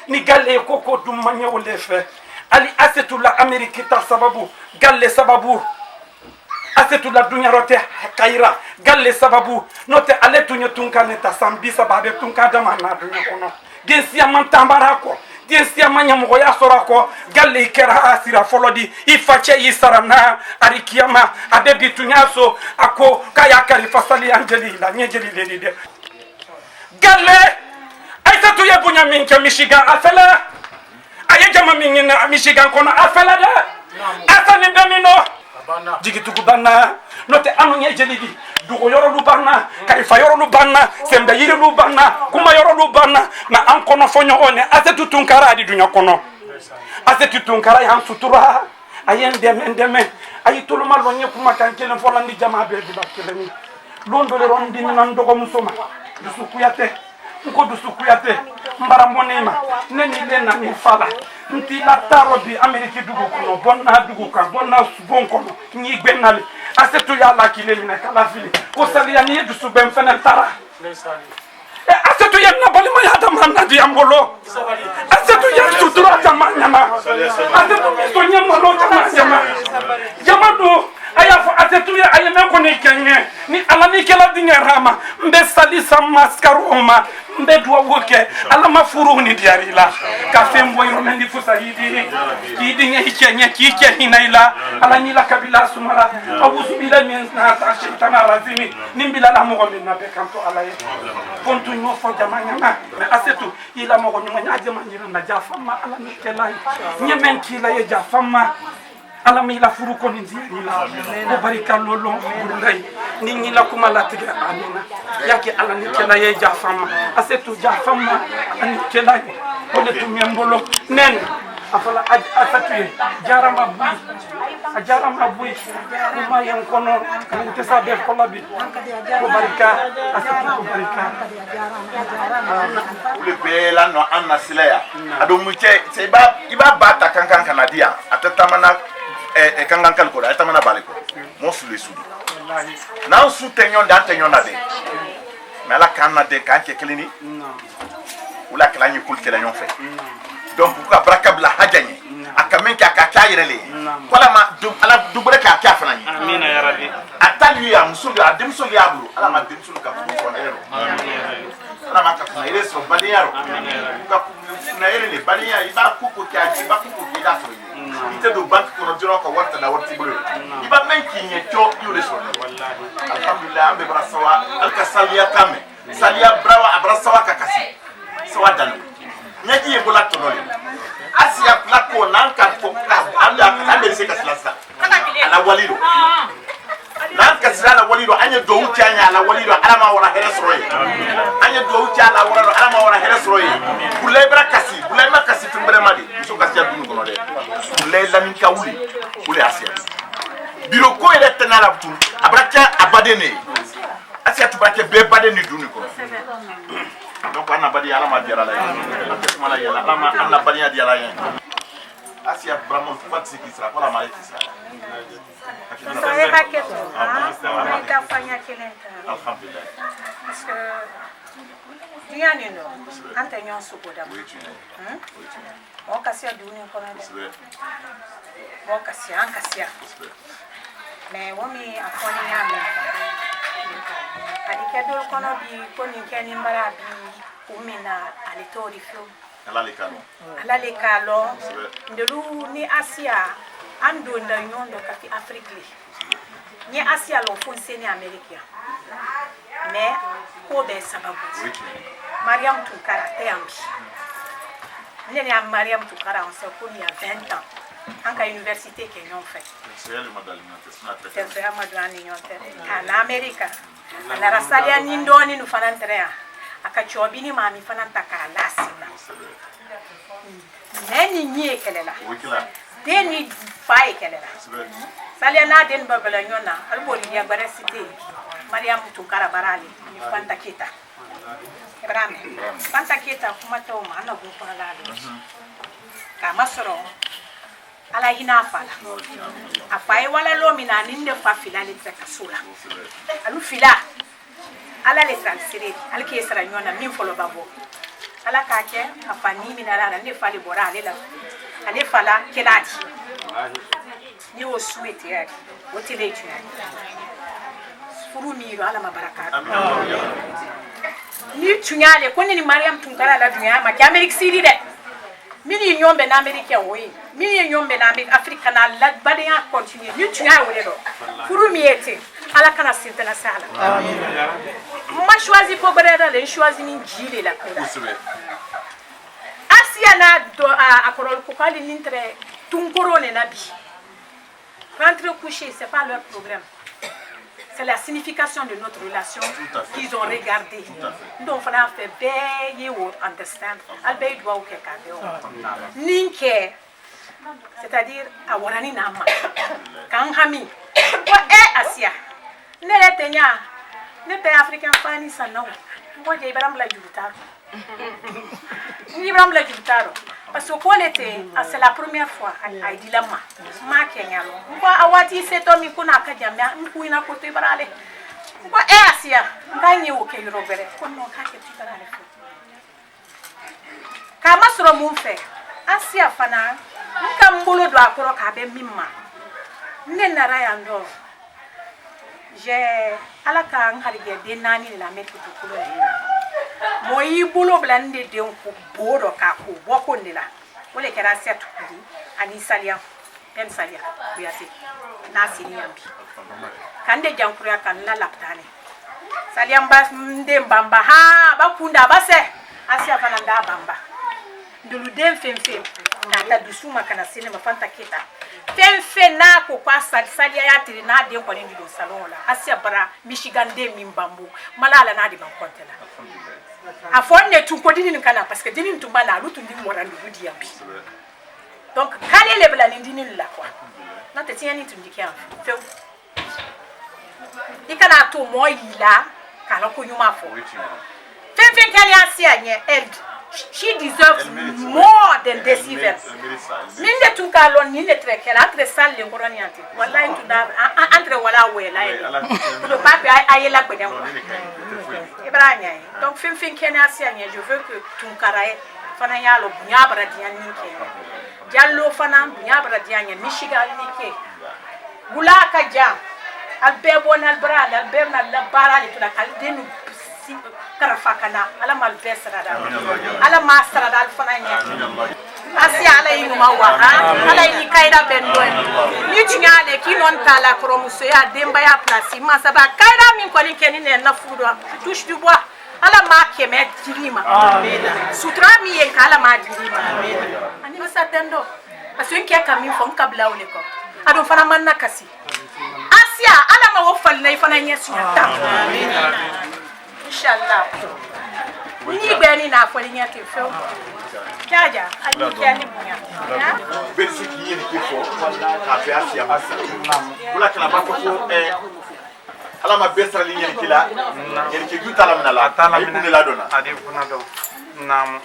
ni galle ye koko dum nyewole fe ali asetu la Amerika ta sababu galle sababu asetu la dunya rote kaira galle sababu note ale tunye tunkane ta sambisa babe tunkada mana dunya kono gensia mantambara ko gensia manya mo ya sora ko galle kera asira folodi ifache isarana arikiyama abebi tunyaso ako kaya kali fasali anjeli la nyejeli de galle aita tuye bunya minke Michigan afela aye jama mingina Michigan kono afela de asani bemino jigitugu banna note anu nyejeli di dugo yoro lu banna kalifa yoro lu banna sembe yiri lu banna kuma yoro lu banna na an kono fonyo one asetu tunkara adi dunya kono asetu tunkara yan sutura ayen deme ayi toluma lonye kuma kan kelen folandi jama be bi bakkelemi londo le rondi nan dogo musoma dusukuyate nko dusukuyate mbara monema neni lena ni fala nti la tarobi ameriki dugo kono bonna dugo kan bonna subon kono ni gbenale asetu ya la kileli na kala fili ko sali ya ni dusu ben fenen tara asetu ya na bali ma ya da manna di ambolo asetu ya sutura tamanya ma asetu mi so nyama lo tamanya jamado aya fa asetu ya ayeme ko ni kenye ni ala ni kala dinga rama mbe sali sam maskaroma mbe duwa woke ala mafuru ni diarila ka fembo iro mendi fusa hidi dinga hikenye kike hinaila ala ni la kabila sumara abusu bila min na ta shaytana razimi nimbila la mo min na be kanto ala ye pontu no fo jamanya na asetu ila mo ko nyanya jama nyira na jafama ala ni kala nyemen kila ye jafama ala mi la furu ko ni diarila ko barika lolo burndai ni la kuma la tiga amina yake ala ni kala ye jafama asetu jafama ani kala ko le tumiambolo nen afala asatu jarama bui kuma yang kono kan kesa be kolabi ko barika asatu ko barika le bela no anna silaya ado muche se iba bata kankan kanadia atatamana kankan kalko da atamana baliko mo sulu sulu na su tenyon da tenyon na de mala kanna de kanke klini ula klani kul kelanyon fe donc pourquoi brakabla hajani akamen ka kayirele wala ma ala dubre ka fanani amina ya rabbi atali ya musuli adimsuli ya bulu ala ma dimsuli ka ko na yero ala ma ka na yero so badiyaro ka na yero le badiya iba kuku ka iba kuku da so ite do bank ko joro ko warta da warti bulu iba menki nye to yule so wallahi alhamdulillah ambe brasawa alkasaliya kame saliya brawa abrasawa kakasi sawa dan nyaki yebola tonole asia plako nanka ko anda se kaslasa ala walido nanka sala walido anya do utanya ala walido ala ma wala heresroye anya do utanya ala wala ala ma wala heresroye kulebra kasi kulema kasi tumbre madi so kasi adunu kono de kulela min kawuli kule asia biro ko ele tenala butu abraka abadene asia tubake be badene dunu kono donc anna badi ala ma diara la mala yala ama anna badi ya diara ya asia bramo fatsi kisra kola ma kisra saya haket mereka fanya kelenta alhamdulillah parce que dia nino ante nyon sukoda mo kasia duni kono de mo kasia mais womi afoni yame adike dol kono bi koni keni mbara bi umina alitori fio ala le kalo ndelu ni asia ando nda nyondo kafi afrique ni asia lo fonse ni america mais ko be sababu mariam tukara tayambi nene ya mariam tukara on se ko il y a 20 ans en ka université kenyon fait c'est vraiment madani nyote en america ala rasalia nindoni nu fanantrea akachobini mami fananta kala sina neni nye kelela deni fay kelela salia na den babala nyona alboli ya bare cité mariam tukara barali ni fanta kita ibrahim fanta kita kuma to mana go pala kama soro ala hina fala afai wala lomina ninde fa filale tsakasula alu fila ala le transférer ala ke sara nyona min folo babo ala ka ke afani minala ne fali bora ale fala kelati ni o souhaiter o tele tu furu mi ala ma baraka ni tunyale ko ni Mariam Tunkara la dunya ma Amerique siri de mini nyombe na Amerique woyi mini nyombe na Afrique na la badia continue ni tunya wole do furu mi ete ala kana sintana sala amen ma choisi pour brada le choisi ni jile la kura asia na do akorol ko kali nintre Tunkoro ne nabi rentrer coucher c'est pas leur problème. C'est la signification de notre relation qu'ils ont regardé. Donc, il faut faire bien, you understand. Albert doit ou Ninke, c'est-à-dire, à Warani Nama, Kanghami, Asia, Neletenya, Nete African Fanny Sanon, moi j'ai Ibrahim la Jubitaro. Ibrahim la Jubitaro. Parce que c'est la première fois à Idilama. Ma Kenyalo. Moi, Awati, c'est Tommy Kunaka Jamia, Mouina Kote Barale. Moi, Asia, Gagné au Kay Robert, comme non, Kaketutarale. Kamasro Mumfe, Asia Fana, Kambolo doit Korokabe Mima. Nenarayando. J'ai à la Kangarige des nani la mettre tout le moi bolo blande de ko bodo ka ko boko ndela wole kera setu di ani salia pen salia biati na siniambi kande jankura kan la laptane salia mbas nde mbamba ha bakunda base asia fana nda bamba ndulu dem femfem na ta dusuma kana sinema fanta kita femfe na ko kwa salia ya tiri na de ko ni do salon la asia bara Michigan de mimbambu malala na di bankontela a fonne tu ko dinin kana parce que dinin tumba na lutu ndim morandu budi yambi donc kale le bla dinin la quoi na te tiani tu ndikia fe ikana to moyila kala ko nyuma fo fen kale asia nye eld she deserves more than this event ninde tu kalon ni le trekela entre salle ngorani anti wallahi tu da entre wala wela le pape ayela kweden Ibrahim donc fin kenya asia nye je veux que Tunkara fana yalo bunyabra diani ke jallo fana bunyabra diani Michigan nike gulaka jam albebo na albra albem na la bara le tula kaldenu karafakana ala mal besra da ala masra da fana nya asia ala yinu mawa ala yi kaida bendo ni tinyale ki non tala kromuso ya demba ya place masaba kaida min ko ni kenine na fudo touche du bois ala ma keme dirima amen sutra mi en kala ma dirima amen ani masatendo parce que kami fon kabla ole ko ado fana man nakasi asia ala ma wofal nay fana nyesu ta amen inshallah ni beni na fo linya ke fo jaja ani kani munya besi ki yeni ke fo ka fe asia masa kula kala ba ko ala ma besra linya kila yeni ke gutala minala atala minala dona ade kuna do nam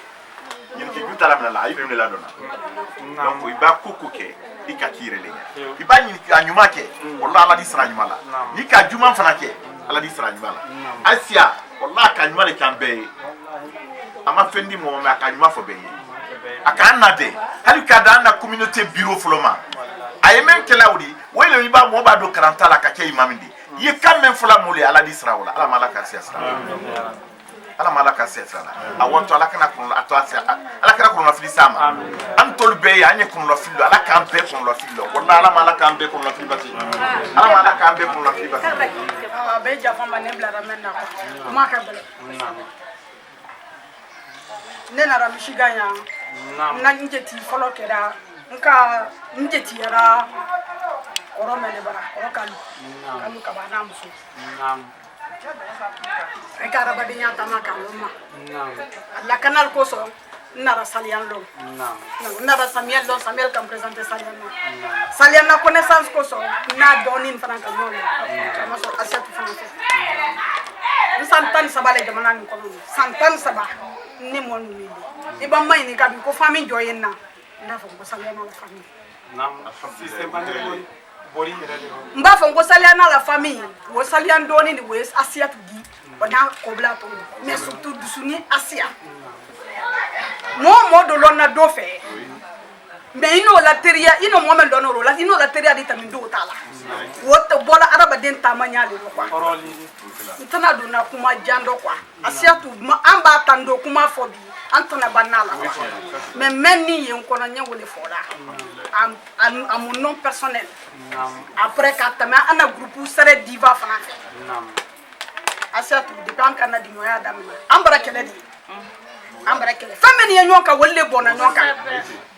yeni ke gutala minala ay minala dona donc iba kukuke ikatire linya iba ni anyuma ke wallahi ala disra nyumala ni ka juma fana ke ala disra nyumala asia wallahi ka nyuma le kambe ama fendi mo ma ka nyuma fo be aka nade hali ka da na communauté bureau floma ay men kelawdi wele iba mo ba do 40 la ka ke imamindi ye quand même fula mole ala disra wala ala malaka siasa ala malaka siasa a wonto ala kana kun atwa ala kana kun lafili sama am tol be ya anye kun lafili ala kan be kun lafili wala ala malaka am be kun lafili bati ala malaka am be kun lafili bati be jafa manebla ramenna ko ma ka bele nena ra Michiganya na njeti folo kera nka njeti yara oromele bara orokalu kalu kabana musu ekara badinya tamaka loma la canal koso nara salian lo nara Samuel kam présenter salian na connaissance koso na donin franka no kama so assiette français santan sabale de manan ko santan saba ni mon ni iba may ni kabi ko famille joyen na fo ko salian la famille mba fo ko salian la famille wo salian doni ni wes assiette gi ona ko bla to mais surtout du suni assiette mo do lona do fe mais ino la teria ino mo men dono la ino la teria di tamin do tala woto bola araba den tamanya le kwa ntana do na kuma jando kwa asiatu amba tando kuma fobi antona banala mais meni yen kono nyawole fola à mon nom personnel après katama ana groupe sere diva fana asiatu de kan kana di noya damma ambara kele di ambara kele fameni yen nyoka wolle bona nyoka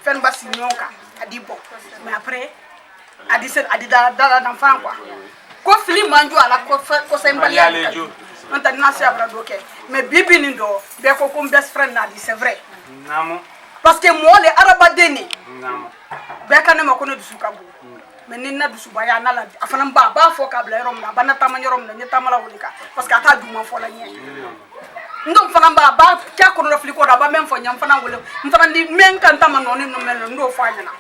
fen basi nyoka adi bon mais après adi se adi dala d'enfant quoi ko fili manjo ala ko sembalia on ta nasi abra doke mais bibi ni do be ko best friend na di c'est vrai namo parce que moi les araba deni namo be kana ma ko no dusu kabu mais ni na dusu ba ya na la afana ba fo kabla rom na bana tamanya rom na nyata mala wulika parce que ata du mo fo la nye ndom fana ba kya ko no fliko da ba men fo nyam fana wole mfana ndi men kan tama no ni no mel ndo fo anyana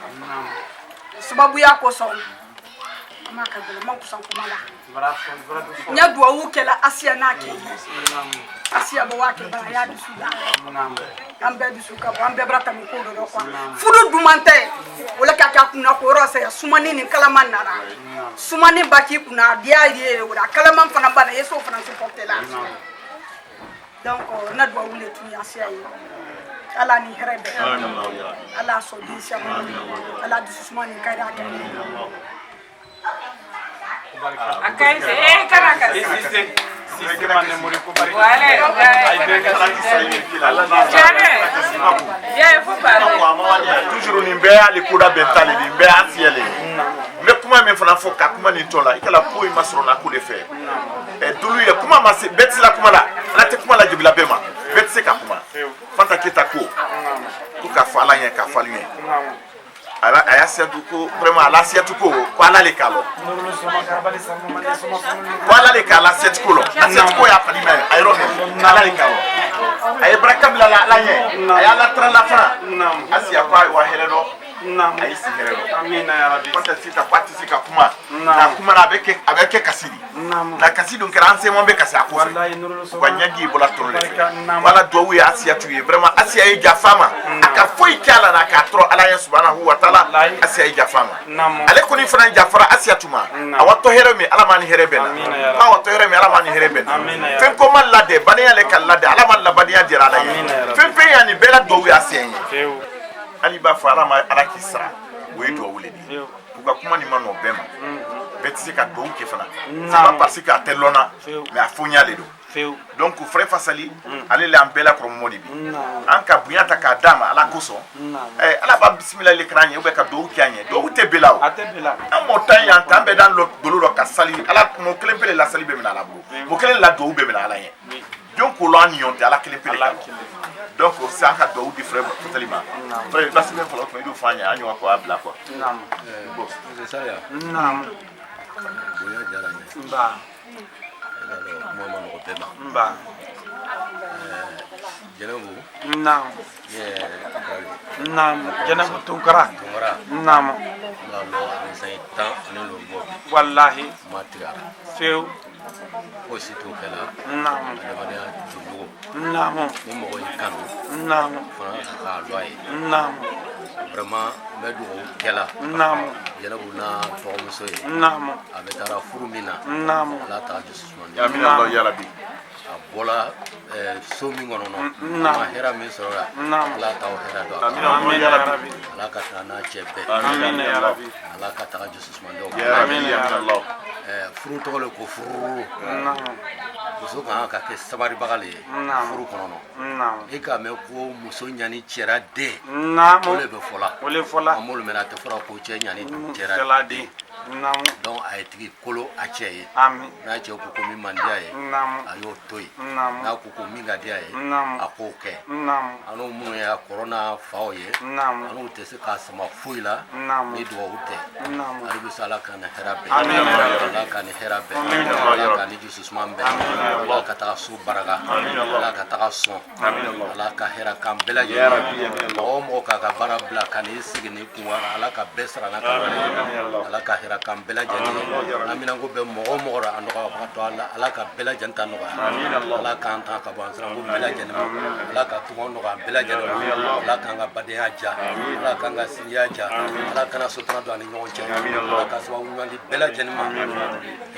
sababu ya ko so maka bele man ko san ko mala nya duwa wukela asia na ke asia bo wake ba ya du sula ambe du suka bo ambe brata mi ko do ko fudu dumante wala ka kuna ko rosa ya sumani ni kala man nara sumani baki kuna dia ye wala kala man fana bana yeso fana supporter la donc na duwa wule tu asia yi ala ni herebe ala so di sia ala du sumani kaya ka akai se karaka mane muri ko bari wala ay be ka ya faut pas toujours ni mbe ali kuda bentali ni mbe asiele mbe kuma men fana fo ka kuma ni tola ikala ko masro na ko de fe e dulu ye kuma masi betila kuma la na te kuma la jibila bema betse ka kuma fanta kita ko ka fala yen ka falien ala ayasia duko vraiment ala asiatu ko ala le kalo ala le kala asiatu ko asiatu ko ya fali me ayro ala le kalo ay brakabla la yen ayala tra la fa asia ko wa heleno ay sihereno amina ya rabbi pata sita pati sika kuma na kuma na avec kasidi na kasidi on kranse mo be kasa ko wallahi nurul so kwa nyagi bola tole wala do ya asiatu vraiment asia e jafama aka foi kala na ka tro ala ya subhanahu wa ta'ala asia e jafama ale ko ni fana jafara asiatu ma awato hereme ala mani hereben ma awato hereme ala mani hereben fen ko man lade baniya le kallade ala man la baniya dira ala fen fen yani bela do ya asia ali ba fara ma ala kisra we do wuledi kuga kuma ni mano bema betisi ka do ke fana c'est pas parce que atelona mais afunya le do donc frère fasali ale le ambela ko modi bi anka bunyata ka dama ala kuso ala ba bismillah le kranye ube ka do kyanye do te belao atebela amotan ya tambe dan lo dolo ka sali ala mo klempele la sali be mina la bu mo kelen la do ube mina ala yen donc ko lo anionte ala klempele donc ça ka do di frère totalement frère parce que faut que do fanya anyo ko abla ko bon c'est ça ya boya jarane ba mama no tema ba janabu nam nam janabu tunkara nam la lo sai ta ne lo mo wallahi matira feu aussi to kala nam da bana tugo nam ni mo yi kanu nam fa ka loye nam vraiment me do kala nam janabu na to muso yi nam abetara furumina nam la ta juste ya min Allah ya rabbi bola so mi ngono no ma hera mi so la ta o hera do amin ya rabbi la ka ta na chebe amin ya rabbi la ka ta juste mando ya amin ya Allah furu to le ko furu nam so ka ka ke sabari bagale furu kono nam e ka me ko muso nyani chera de nam ole be fola ole fola amol mena te fora ko che nyani chera de nam donc a été kolo a cheye amin na che ko ko mi mandia e nam ayo toy nam na ko ko mi gadia e nam akoke nam anu mu ya corona faoye nam anu te se ka sama fuila nam ni do ute nam ari sala kana herabe amin ala kana herabe ala kana jesus mambe ala ka ta su baraga ala ka ta so ala ka hera kam bela je o mo ka bara bla kana isigi ni kuwa ala ka besra na ka ala ka hera hera kan bela jani amina go be mo mo ra ando ka to ala ka bela janta no ala ka anta ka ban sra go bela jani ala ka to no ka bela jani ala ka ga bade haja ala ka ga sinya ja ala kana sutra do ani nyon ja ala ka so won di bela jani ma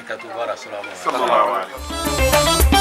ka to wara sallallahu alaihi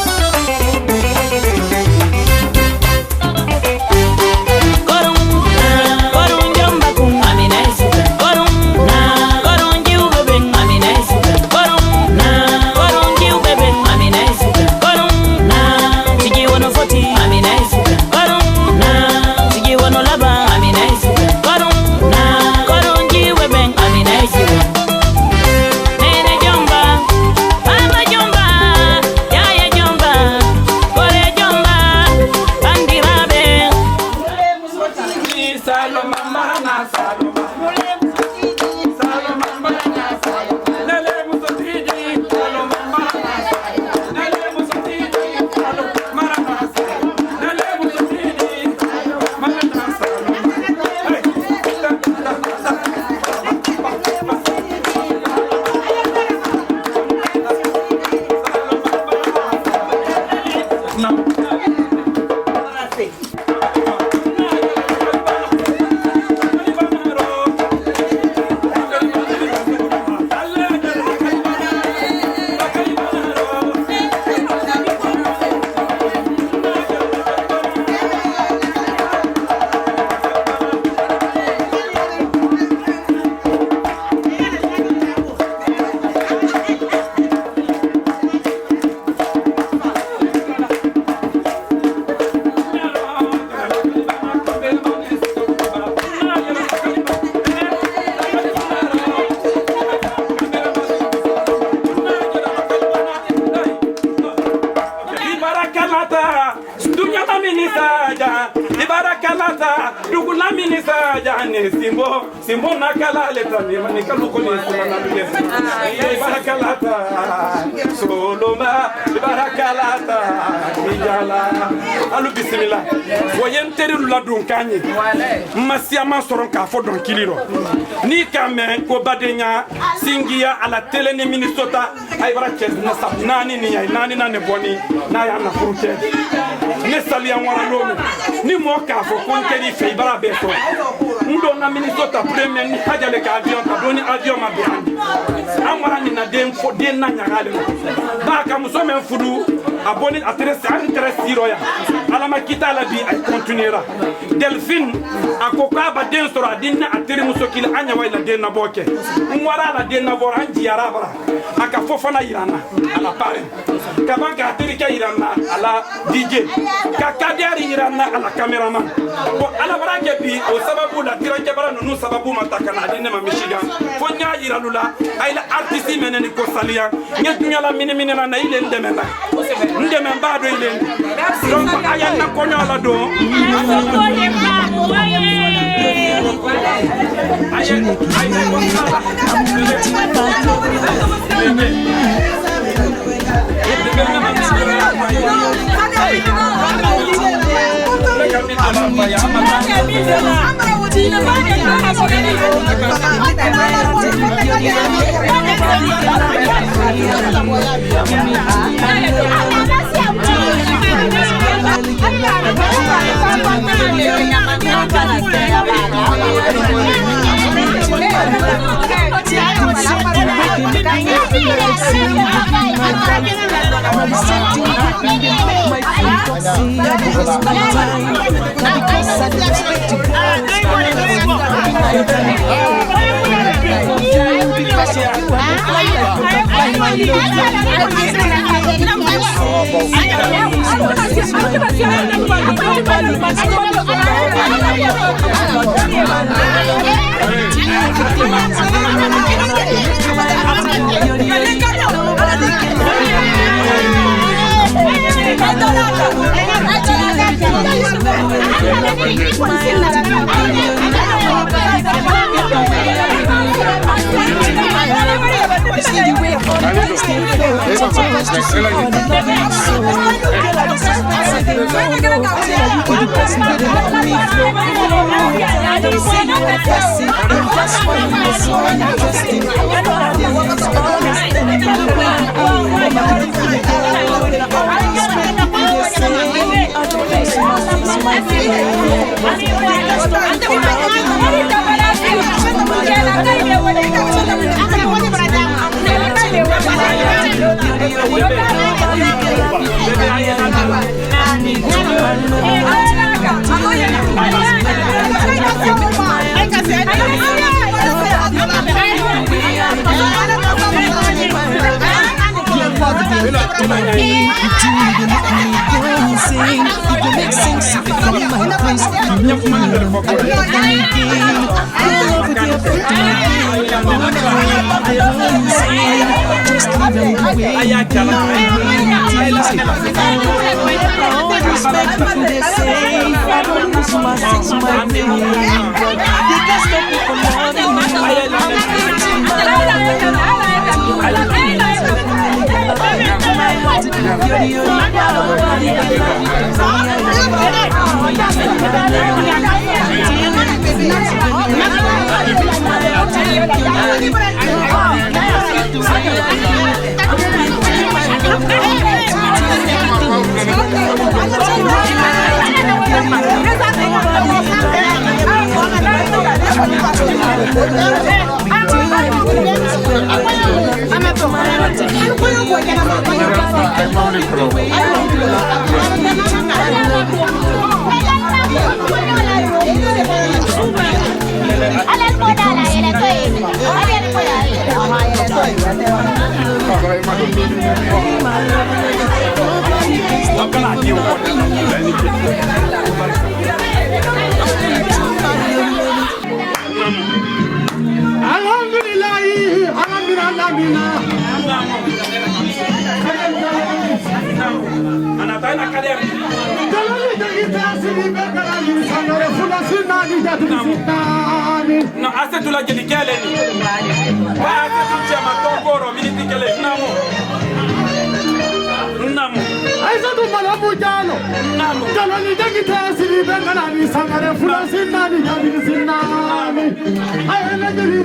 Simbo nakala letani manikalu koni sumana duye barakalata soloma barakalata mijala alu bismillah woyen terilu la dun kanye masiama soron ka fo don kiliro ni kame ko badenya singiya ala tele ni Minnesota ay bara ches na sab nani ni ay nani na ne boni na ya na fruite ne salia wala lomi ni mo ka fo kon teri fe bara beto ndo na Minnesota premier ni hajale ka avion ta doni avion ma biandi amara ni na dem fo den na nyagale ba ka muso men fudu aboni atresse ya ala makita la bi ay continuera Delphine akoka ba den sora dinna atiri muso kila anya wa la den na boke ngwara la den na bora anji yarabara aka fofana irana ala pare kabanga atiri ka irana ala DJ ka kadari irana ala cameraman ko ala barake bi o sababu la tiranke bara nunu sababu mataka na dinne ma Michigan fo nya iralula ay la artiste meneni ko salia ngetunya la mini na ile ndemenda ndememba do ile donc aya na ko nyola do see the way all the things they flow. It's up to us to see all the loving soul. Girl, I just want to say they don't know. Tell you be the person where they let me flow. I don't see you like blessing. And that's why you're so interesting. Everybody is honest and genuine. I'm a different girl. Always make people the same. I don't face my face, my feelings. That's why I'm no, hace tu la que ni quiere ni. Hace tu chama tokoro miniti que le namo. Namo. Hace tu malabu jalo. Namo. Jalo ni de kitasi ni bengala ni sangare fula sinani ni sinani. Ay na jiri.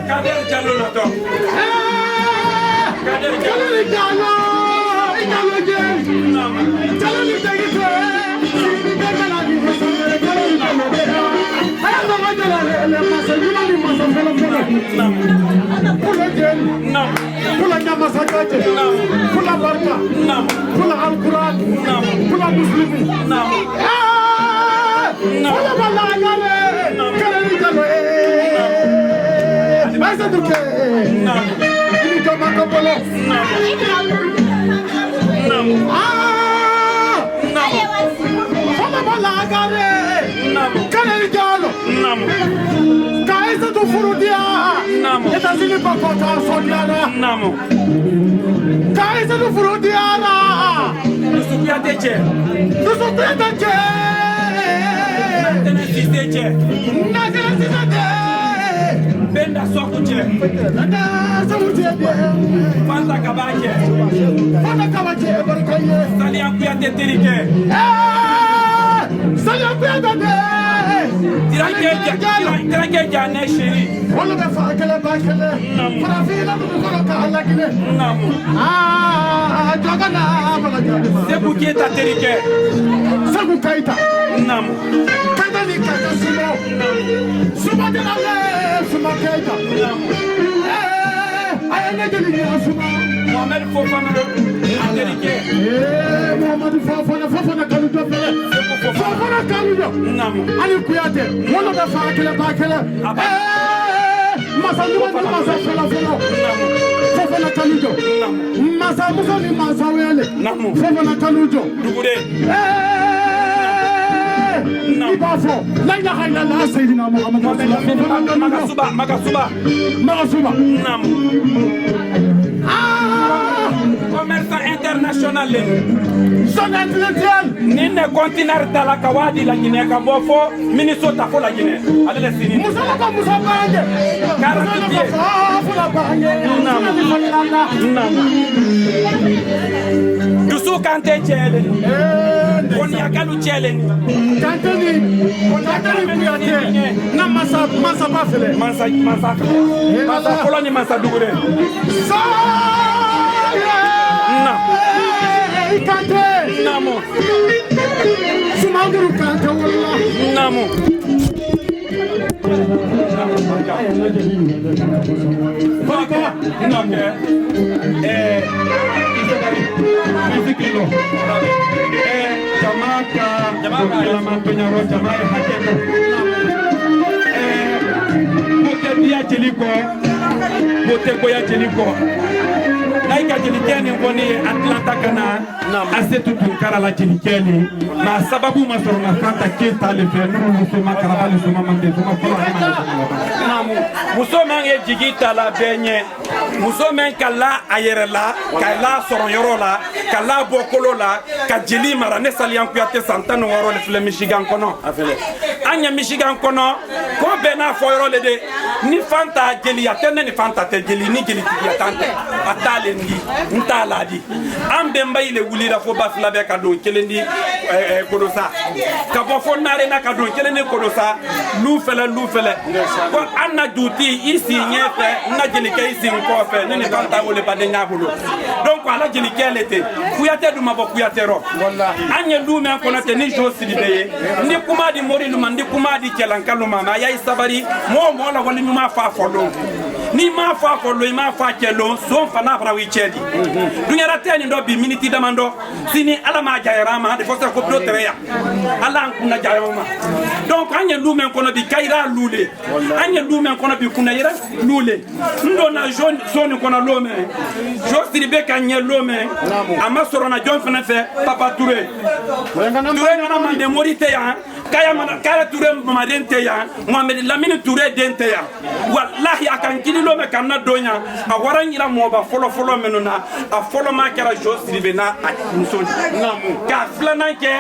Kader Jallo la toog. Kader Jallo. Pula nyama sakate, pula barka, pula Al-Quran, pula Muslimi, pula balagale, kalani jalo Baisa duke, ini kama kapolo, pula balagale, kalani jalo, kaisa tu furudia, eta sini pakota sodiana, kaisa tu furudiana, Nusupia teche. Teche. Benda sokuche. Fanta kabache. Sali ampuya teterike. Tirange jane shiri. Wala be fa kala ba kala. Fara fi la ko ka halakine. Jogana bala jade. Sebu kieta terike. Sebu kaita. Nam. Kaita ni kaita sumo. Sumo de la le, sumo kaita. Ayane de ni asuma. Mohamed Fofana terike. Mohamed Fofana kalu do fele. Fofana kalu do. Nam. Ali kuyate. Wala be fa kala ba kala. Masa fela. Fofana kalu do. Masa muso ni masa wele. Fofana kalu do. Dugure. i b'a fɔ la ilaha illallah sayidina muhamadu rasulullah magasuba commerçant international zone intellectuelle ni ne conteneur tala ka wadi la Guinée ka bɔ fo Minnesota fo la Guinée ale le sini muso ko muso bange dusu kante chele on yakalu chele kante ni kuyate na masa ba fele masa koloni masa dugure kante namo sumanguru kante wallahi namo Naika jilikeni ngoni Atlanta kana asetu tunkara la jilikeni na sababu masoro na Fanta kita le fenu musoma karabali soma mande soma kola musoma nge jigita la benye musoma kala ayerela kala soro yorola kala bokolo la ka jili mara ne salian kuyate santano woro le fle Michigan kono afele anya Michigan kono ko bena fo yorole de ni Fanta jeli yatene ni Fanta te jeli ni jeli tiyatante atale ntaladi ambe mbayile wulira fo basla be ka do kelendi kodosa ka bo fo nare na ka do kelendi kodosa lu fele ko anna duti isi nyefe na jeli kay isi ko fe ni Fanta wole bade nyabulo donc ala jeli kelete kuyate duma bo kuyate ro wallahi anye lu me ko nate ni jo sidibeye ni kuma di mori lu mandi kuma di kelankalu mama ya isabari mo la wali ma fa folo ni ma fa folo ma fa kelo so fa na fra wichedi dunyara teni ndo bi miniti damando sini ala ma jayrama de fosa ko do treya ala kuna jayrama donc anye lu men kono bi kayra lule anye lu men kono bi kuna yira lule ndo na jaune zone kono lome jo siribe kanye lome ama soro na jon fana fe papa Touré na mande morite ya kaya Touré mamadente ya Mohamed Lamine Touré dente ya wallahi akan kili lome kanna donya a waranyira moba folo menuna a folo ma kera jo siribe na musoni ka flana ke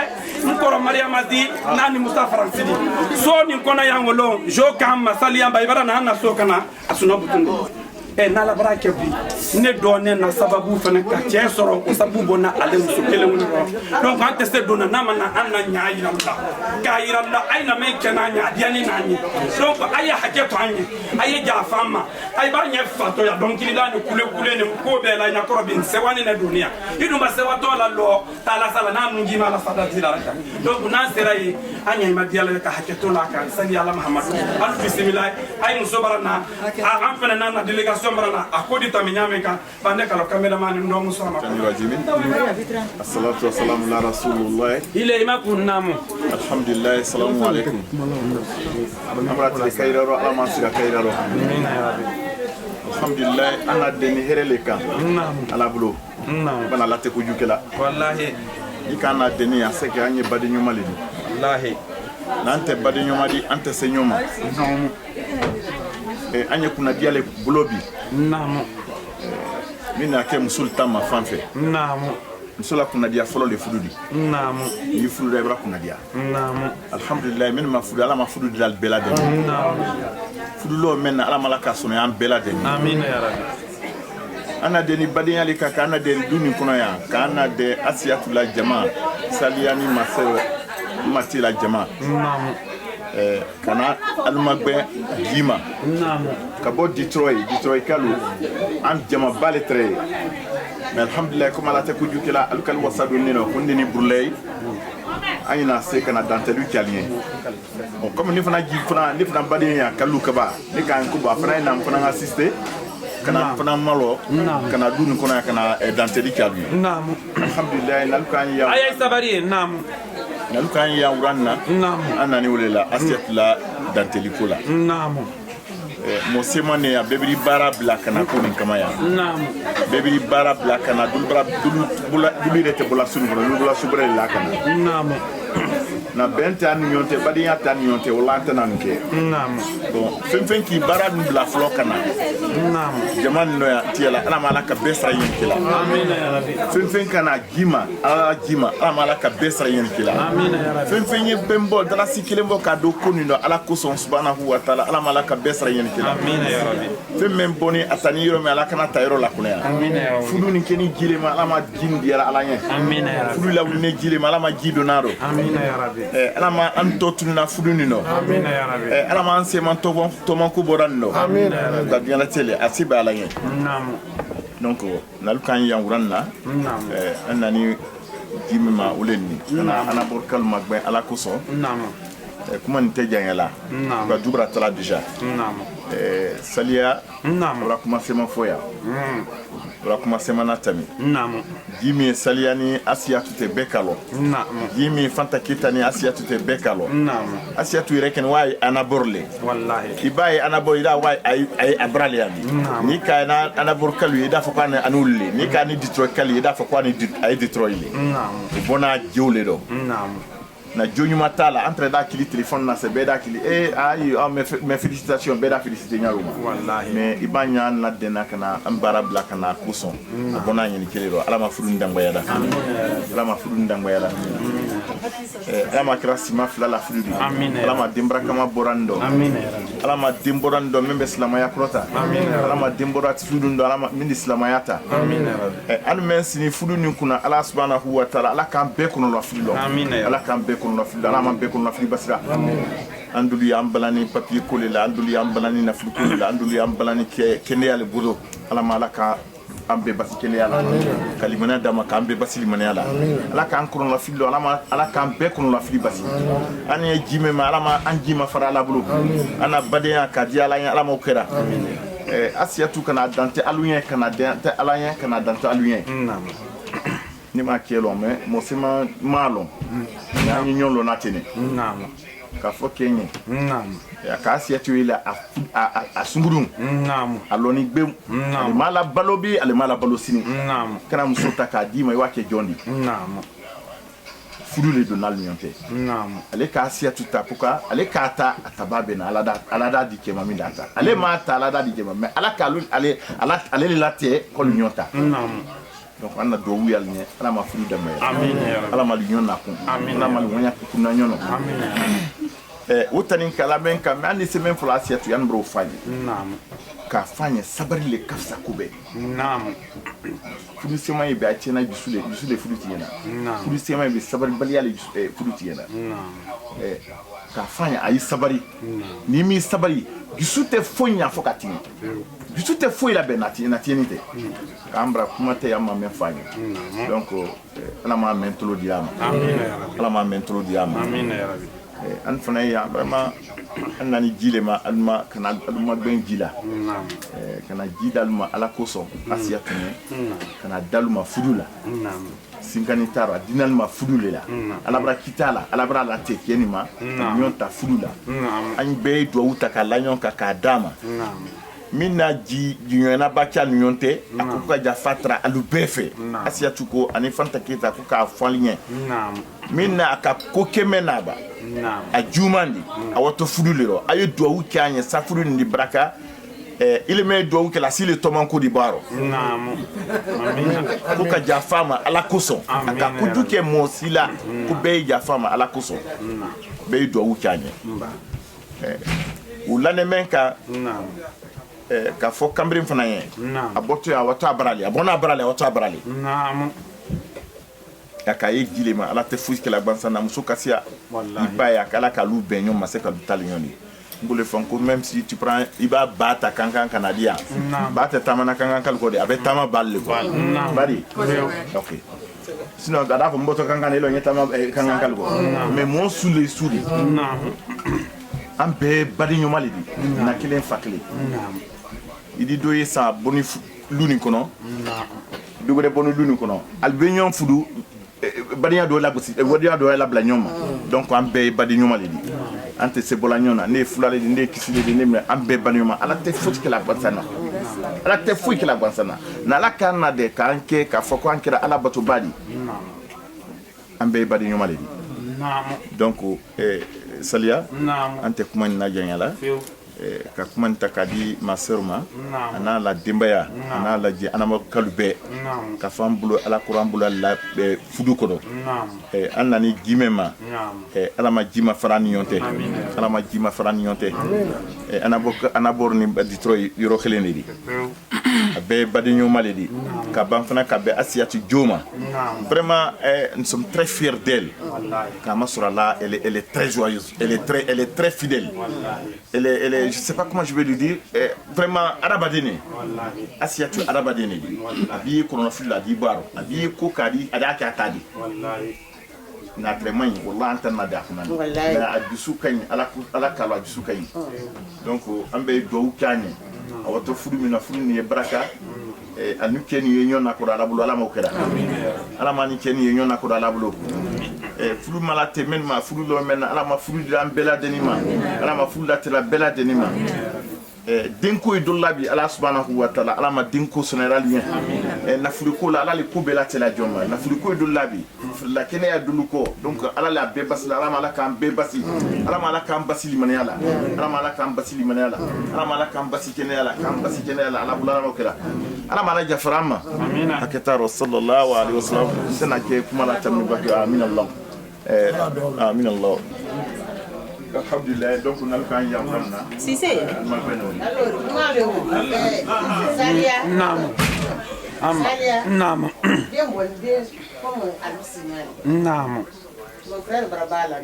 nkoro Mariama di nani Mustafa Francidi so ni kona yangolo jo kam masali amba ibara na so kana asuna butungo nala barake bi ne donne na sababu fana ka cɛ sɔrɔ ko sababu bona ale muso kelen wuli donc an tɛ se donna na mana an na nya yira la ka yira la ay na men kena nya diani na ni donc ay hakɛ to an ye ay ja fama ay ba nya fato ya donc il la ni kule ni ko be la nya kɔrɔ bin sewani na dunia idu ba sewato la lo ta la sala na nunji ma la sada dira donc nan sera yi anya ma diala ka hakɛ to la ka sani ala muhammad al bismillah ay muso barana an fana na delegation sombrana akodi taminyameka bande kala cameraman ndo musama assalatu wassalamu ala rasulullah ile imakunamu alhamdulillah assalamu alaikum amrati kayraro amasira kayraro amina ya rabbi alhamdulillah ana deni herele kan ala bulo bana late ko jukela wallahi ikana deni aseke anye badi nyumali wallahi nante badi nyumadi ante senyoma anye kuna diale bulobi namo mina ke musul tama fanfe namo musula kuna dia folo le fududi namo ni fudu ibra kuna dia namo alhamdulillah min ma fudu ala ma fudu dal belade namo fudu lo men ala malaka sono am belade amin ya rabbi ana deni badiyali ka kana de duni kuna ya kana de asiyatullah jama saliyani masel matila jama namo kana almagbe dima kabo Detroit kalu am jama baletre mais alhamdulillah comme ala te ko jukila alkal wasadu nino ko ndini burlay ayina se kana dantelu kalien bon comme ni fana ji fana ni fana badiya kalu kaba ni kan ko ba fana na fana assister kana fana malo kana duni kona kana dantelu kalien naam alhamdulillah nalkan ya ay sabari naam nalkan ya uranna anna ni wulela asiatla dantelikola mo semane ya bebri bara black na ko min kama ya bebri bara black na dul bara dul bula dul rete bula sunu bula subra la kana na benta ni nyonte badenya tan nyonte wala tan nke Naam. bon fen ki bara ni bla flo kana Naam. jaman no ya tiela ala malaka besa yin kila Amin ya rabbi. fen kana jima ala malaka besa yin kila Amin ya rabbi. fen ye bembo dala sikilembo ka do koni no ala ko son subhanahu wa ta'ala ala malaka besa yin kila Amin ya rabbi. fen men boni atani yoro me ala kana tayro la kuna Amin ya rabbi. fudu ni keni jile ma ala ma jindi ala yen Amin ya rabbi. fudu la wune jile ma ala ma jido naro Amin ya rabbi. ala ma anto tunna fudu ni no Amin ya rabbi. ala ma anse man to man ko boran no Amin ya rabbi. da diana tele asiba ala yen Naam. donc nalu kan yanguran na Naam. anani jimima ulenni ana borkal magbe ala kuso Naam. kuma nte jangela Naam. ba dubra tala deja Naam. salia Naam. wala kuma sema foya wala kuma sema natami Naam. jimi salia ni asia tute bekalo Naam. jimi fanta kita ni asia tute bekalo Naam. asia tu reken wai anaborle Wallahi. ibai anabor ida wai ay abrali yani ni ka na anabor kalu ida fa kwana anulle ni ka ni Detroit kalu ida fa kwana ay Detroit le Naam. bona jewle do Naam. na jonyu matala entre da kili téléphone na se beda kili mes félicitations beda féliciter nyaruma Wallahi. mais ibanya na dena kana ambara black na kuson bona nyini kelero ala ma fudu ndangwa yada ala ma fudu ndangwa yada ala ma kira sima fila la fudu ala ma dimbra kama borando Amin ya rabbi. ala ma dimborando membe islamaya prota ala ma dimbora fudu ndo ala ma min islamayata Amin ya rabbi. anu men sini fudu ni kuna ala subhanahu wa ta'ala ala kan be kuno la fudu Amin ya ala kan be kono nafili ala man be kono nafili basira anduli ambalani papier collé la anduli ambalani nafili collé la anduli ambalani kene yale budo ala malaka ambe basi kene yala kalimana dama ka ambe basi limana yala ala kan kono nafili ala kan be kono nafili basi ani jime ma ala ma anjima fara ala bulu ana badeya ka di ala ala mo kera asiatu kana dante aluyen kana dante alayen kana dante aluyen ni ma kelo me mo sima malo ya ni nyolo natene Naam. ka fo kenye Naam. ya ka asiatu ila a sungurun Naam. aloni gbe ale mala balobi ale mala balosini Naam. kana musota ka di ma wa ke jondi Naam. fudu le donal nyonte Naam. ale ka asiatu tapuka ale ka ta atababe na alada di ke mami data ale ma ta alada di ke mami ala ka ale le late ko nyonta Naam. donc anna do wuyal ne ala ma fudu dama Amin ya rabbi. ala ma lion na kun ala ma lion ya kun na nyono wotani kala men ka mani se men fula asiatu yan bro faji Naam. ka fanya sabari le kafsa kube Naam. fudu sema yi ba chena bisule fudu tiyena fudu sema yi sabari bali yale fudu tiyena ka fanya ayi sabari ni mi sabari gisute fonya fokatini gisute foyi la ben natini te kambra kuma te yamma men fanya donc ala ma men tolo diama Amin ya rabbi. ala ma men tolo diama Amin ya rabbi. an fana ya vraiment an nani jile ma alma kana alma ben jila kana jidalma ala koso asiyatune kana dalma fudula sinkani tara dinalma fudule la alabra kitala alabra la tekenima nyonta fudula an be do wuta ka lanyon ka dama mina ji nyona bacha nyonte akuka ja fatra alu befe asiyatuko ani fanta kita ko ka falnye mina aka kokemenaba a jumandi a wato fudulero ayo duwawu kanye sa fudu ni braka ile me duwawu ke la sile toman ko di baro ko ka jafama ala kuso aka kuduke mosila ko be jafama ala kuso be duwawu kanye ulane menka ka fo kambrin fana ye aboto ya wato abrali abona abrali wato abrali ka ye gilema ala te fusi kala bansa na muso kasia ibaya kala kalu benyo mase ka talignoni ngule fonko même si tu prends iba bata kankan kanadia bata tamana kankan kal ko de abe tama balle ko bari OK sinon gada fo mboto kankan elo nyeta ma kankan kal ko mais mon soule souli ambe badi nyomali di na kilen fakle idi doye sa boni luni kono dugure bonu luni kono albenyon fudu badiya do la gosi badiya do la bla nyoma donc ambe badi nyoma le di ante se bola nyona ne fulale di ne kisile di ne ambe badi nyoma ala te futi kala bansana ala te futi kala bansana na la kana de kanke ka foko ankira ala batu badi ambe badi nyoma le di donc Salia ante kuma na janyala ka kuma ta kadi ma sœur ma ana la dimbaya ana la ji ana ma kalube ka fam bulo ala quran bulo la fudu ko do anna ni jimema ala ma jima farani yonte ala ma jima farani yonte ana borni Detroit yoro khelene di be badinyo maledi ka ban fana ka be asiati joma vraiment nous sommes très fiers d'elle kama sura là elle est très joyeuse elle est très fidèle elle est je sais pas comment je vais lui dire vraiment arabadene asiati arabadene abi kono filla di baro abi ko kadi adaki atadi na vraiment wallahi antanna da kuma na abisu kan ala kala abisu kan donc ambe do kanye awato fudu mina fudu ni baraka anu keni yenyo na ko ala bulu ala mo keda ala mani keni yenyo na ko ala bulu fudu mala temen ma fudu lo men ala ma fudu dan bela denima ala ma fudu la tela bela denima denko idolabi ala subhanahu wa ta'ala ala ma denko sonaralien na fuduko la ala le ko bela tela joma na fuduko idolabi la kene ya duluko donc ala la bebas la ala ma la kan bebasi ala ma la kan basili manala ala ma la kan basili manala ala ma la kan basi kene ala kan basi kene ala ala bulala okela ala ma la jafarama amina aketaro sallallahu alaihi wasallam sana ke kuma la tammi baki amin allah amin allah alhamdulillah donc on a le kan yamna si c'est Naam. Naam. Mon frère Brabala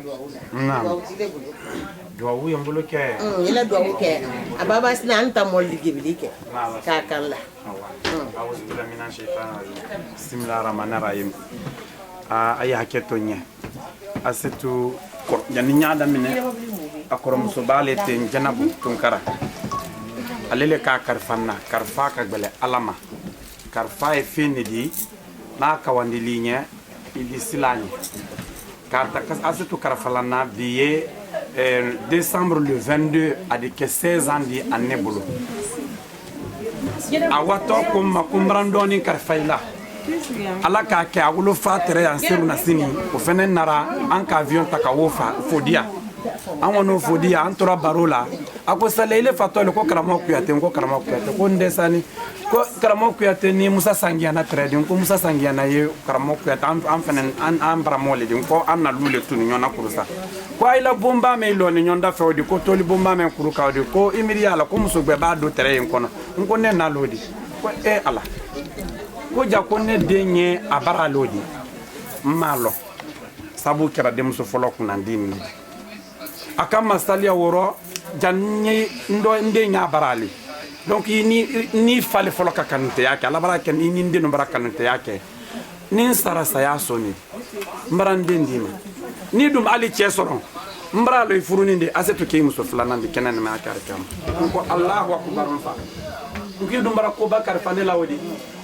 doa wu yambulu ke ila doa wu ke ababa sina anta molli gibilike ka kala awuzu billahi minash shaitanir rajim bismillahir rahmanir rahim aya haketo nya asetu yani nyaada mine akoro muso bale te janabu tunkara alele ka karfanna karfa ka gbele alama karfa e fini di na kawandi ligne idi silani karta kas asetu karfalana biye décembre le 22 a de 16 ans di annebulu awato kuma kumbrandoni karfaila ala ka ke awulo fatere an seru na sini o fene nara an ka avion ta ka wofa fodia an wono fodia an tora barola ako salele fatole ko karamo kuyate ko ndesani ko karamo kuyate ni Musa Sangiana trading ko Musa Sangiana ye karamo kuyate an fene an bramole din ko an na lule tuni nyona kurusa ko ayla bomba me lo ni nyonda fewdi ko toli bomba me kuruka wadi ko imiriya la ko muso gbe ba do tere en kono ko ne na lodi ko ala ko jakone denye abara lodi malo sabu kera demso folo kunandini akama salia woro janni ndo ndenya barali donc ni fale folo ka kanute yake ala baraka ni ndino baraka kanute yake ni sara saya soni mbarande ndima ni dum ali chesoro mbralo ifuruninde asetu ke muso fulana ndi kenan ma akar kam ko Allahu akbar fa ngi dum barako bakar fanela wodi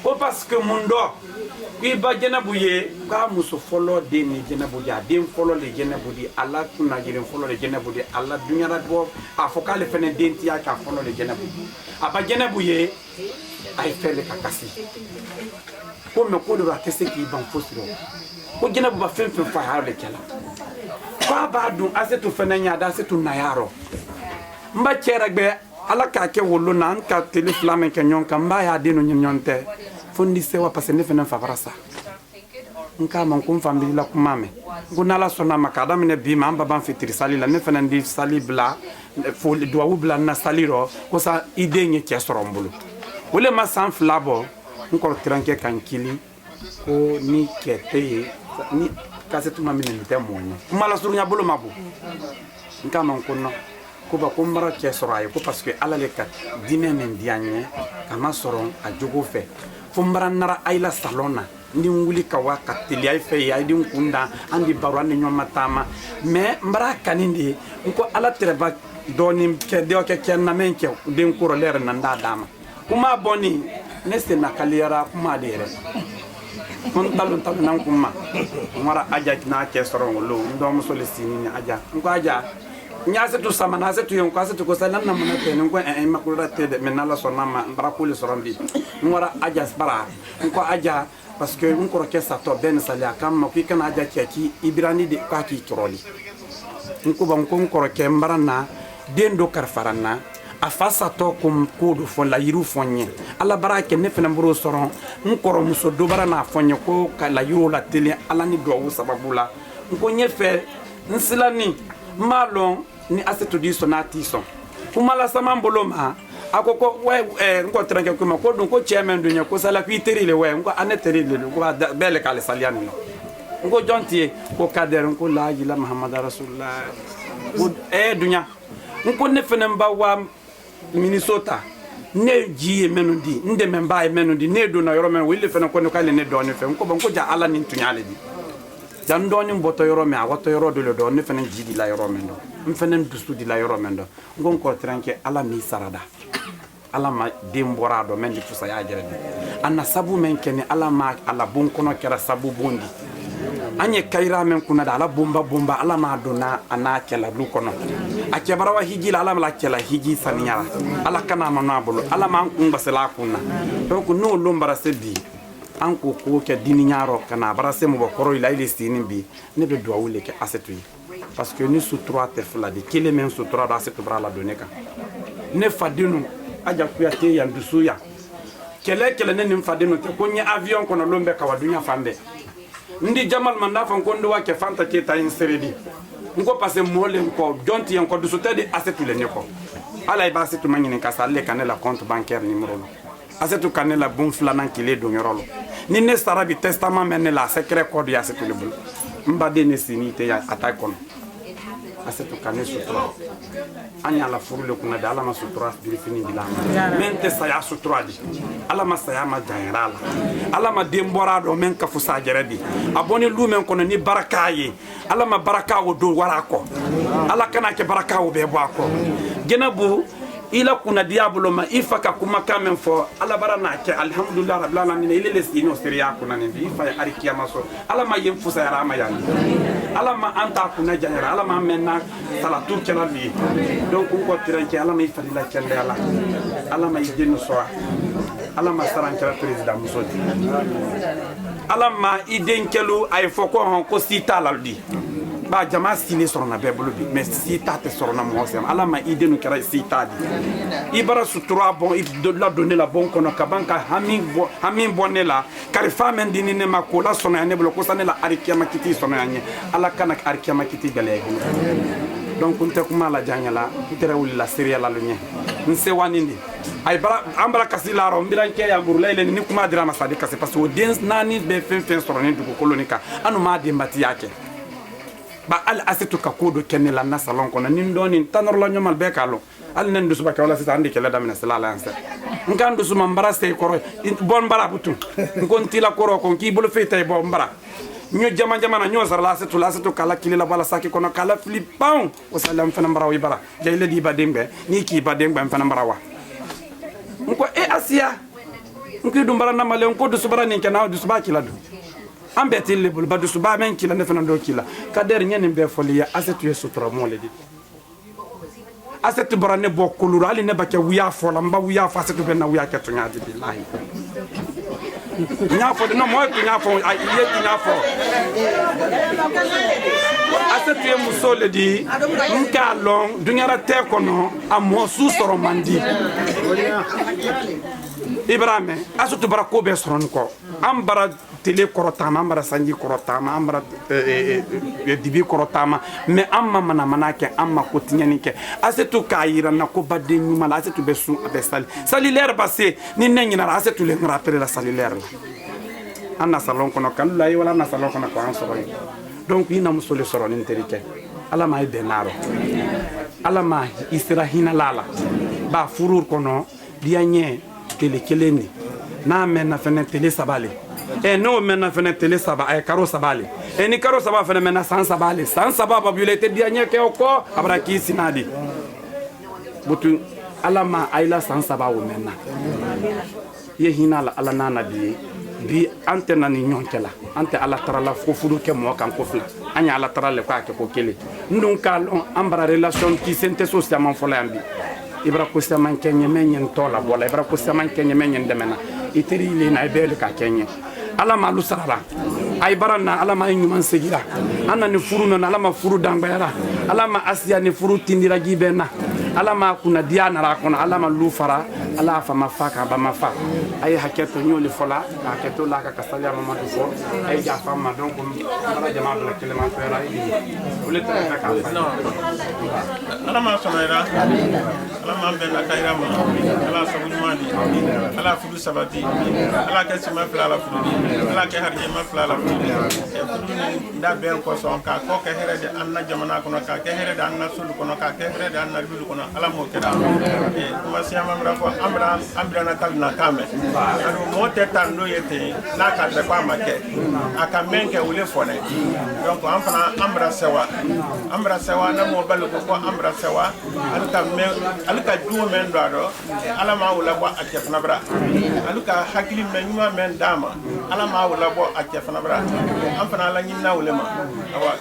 o parce que mundo ki ba jenabu ye ka muso folo de ni jenabu dia dem folo le jenabu di ala tuna jiren folo le jenabu di ala dunya rat bo afokale fene denti ya ka folo le jenabu aba jenabu ye ay fele ka kasi ko me ko do ratese ki ban fosiro ko jenabu ba fen fa ha le kala ko ba du asetu fene nya da asetu na yaro mba chera gbe ala ka ke wolo nan ka tele flamen ke nyon ka mba ya dinu nyonte fondi sewa parce ne fena favarasa nka man kum family la kumame gunala sona makada mine bi ma amba ban fitri sali la ne fena ndi sali bla fo do wu bla na saliro ko sa ide nye ke sorombulu wole ma san flabo nko tranke kankili ko ni kete ni kasetu mamine ntemonye mala surunya bolo mabu nka man kunno ko ba ko mara ke soraye ko parce que ala le kat dine men dianye kama soron a jogo fe fo mara nara ayla salona ndi nguli kawa katili ay fe ay din kunda andi baro andi nyoma tama mais mbara kanindi ko ala treba doni ke de o ke kenna men ke den kuro lere nanda dama kuma boni neste na kaliara kuma dere kon talon nan kuma mara aja na ke soron lo ndo mo sole sinini aja ko aja nyase tu sama na se tu yon kwase tu ko sala na mona te nko makura te de menala sonna ma bara ko le sorombi ngora aja bara nko aja parce que nko roke sa to ben sala kam ma ki kana aja ki ibrani de ka ki troli nko ba nko roke mbarana dendo karfarana a fasa to kum kodu fo la yiru fonye ala barake ne fena buru soron nkoro muso do barana fonye ko la yiru la tele ala ni do sababula nko nyefe nsilani malon ni asetu di sonati son kuma la sama mboloma akoko we nko tranke kuma ko don ko chairman dunya ko sala ku terile we nko aneteri le ko bele kale salian no nko jontie ko kader nko la ila muhammad rasulullah dunya nko ne fena mba wa Minnesota ne ji menundi nde memba menundi ne do na yoro men wile fena ko ne kale ne do ne fe ko bon ko ja ala nin tunyale di dan do ni mboto yoro me awato yoro do le do ne fena ji di la yoro men do mfena dustu di la yoro men do ngon ko tranke ala mi sarada ala ma dembora do men di fusa ya jere di anna sabu men ken ala ma ala bon kono kera sabu bondi anye kaira men kuna da ala bomba ala ma dona ana kela lu kono ake barawa hiji ala ma kela hiji saniya ala kana ma na bolo ala ma kun basela kunna donc no lombara sebi an ko ke dini nyaro kana barase mo bokoro ila ile stinin bi ne be do wule ke asetu parce que ni sutura te fla de kele men sutura da asetu brala doneka ne fadinu aja kuyate ya ndusu ya kele ne nim fadinu te konya avion kono lombe ka wadunya fambe ndi jamal manda fon ko ndo wake fanta ke ta inseredi ngo passe mole ko jonti en ko du sotede asetu le neko ala iba asetu mangine ka salle kanela compte bancaire numéro lo asetu kanela bon flanan kile do nyorolo ni ne sarabi testament menela secret code ya asetu le bul mbade ne sinite ya atakon asetu kanel sutura anya la furule kuna da ala ma sutura dirifini dilama mente saya sutura di ala ma saya ma jangrala ala ma dembora do men ka fusa jeredi aboni lumen kono ni barakaye ala ma baraka wo do warako ala kana ke baraka wo be bako genabu ila kuna diablo ma ifaka kuma kamen fo ala barana ke alhamdulillah rabbil alamin ile lesino seriya kuna ne bi fa arikiya maso ala ma yem fusa yara ma yani ala ma anta kuna jangra ala ma menna sala turkela bi donc ko tiranke ala ma ifadila kende ala ma yidinu so ala ma sarankela president musodi ala ma idenkelu ay foko hon ko sita laldi ba jama sile sorona be bolo bi mais sita te sorona mo sem ala ma idenu kera sita di ibara sutura bon de la donner la bon kono kabanka hamin bonela kari famen dinine makola sona ne bolo ko sanela arikiyama kiti sona anye ala kana arikiyama kiti gale donc unte kuma la jangala itere wuli la seria la lunye nse wanindi ay bara ambara kasila ro mbiran ke ya burula ile ni kuma dira masadi kase parce que dance nani be fen sorone du kolonika anu ma de mbati yake ba al asetu ka kodo kenela na salon kono nin doni tanor la nyomal be kalo al nen dusuba ka wala sita andi kala damina salala anse ngan dusuma mbara sey koro bon mbara butu ngon tila koro kon ki bolo fetay bo mbara nyo jama na nyo sar la asetu kala kilila bala saki kono kala flippan o salam fana mbara wi bara jayle di badembe ni ki badembe fana mbara wa nko asia nko du mbara na male nko dusubara ni kana dusuba kila du ambetil le bul badu suba men kila ne fana do kila kader nyen be foliya asetu yesutra mo le di asetu barane bokulu ali ne bake wiya fola mba wiya fa asetu ben na wiya ketu nyaadi billahi nya fo no mo tu nya fo ay ye tu nya fo asetu ye musole di nka long dunyara te kono amo su soro mandi Ibrahim asetu barako be soron ko ambara tele korotama ambara sanji korotama ambara dibi korotama me amma mana ke amma kotinyani ke asetu kaira na ko badde nyuma asetu be su be sali l'air passé ni nenyina asetu le rappel la sali l'air anna salon kono kan lay wala na salon kono ko an soro donc ina musole soro ni terike ala ma be naro ala ma israhina lala ba furur kono dianye tele keleni na men na fene tele sabale no mena fene tele saba ay karo sabale ni karo saba fene mena san sabale san saba babulete dianye ke oko abraki sinadi butu alama ayla san saba wo mena ye hinala ala nana bi antena ni nyonkela ante ala tarala fofuru ke mo kan kofla anya ala tarale kwa ke ko kele ndun kalon ambara relation ki sente so sama fola ambi ibra ko sama kenye menyen tola bola ibra ko sama kenye menyen demena iteri ile na ibele ka kenye ala malu sarara ay baranna ala ma nyuman segira anna ni furu non ala ma furu dangbayara ala ma asiya ni furu tindira gibena ala ma kuna diana ra kuna ala ma lufara ala fa ma fa ka ba ma fa ay haketo nyoli fola haketo la ka kasalia mama fo ay ja fa ma donc ala jama do kelema fera idi ule ta ka ala ma sonera ala ma be na kaira ma ala sabu mani ala fudu sabati ala ka sima fla ala fudu ala ka harje ma fla ala fudu e fudu ni da be ko son ka ko ka here de anna jamana kono ka ke here de anna sul kono ka ke here de anna lulu kono ala mo keda e kuma siama mra ko ambra na kal na kame ado mo te tando yete na ka de kwa make aka menke ule fone donc amfana ambra sewa na mo balu ko ambra sewa alka duo men do ala ma wala ko akefna bra alka hakili men nyuma men dama ala ma wala ko akefna bra amfana la nyina wala ma awa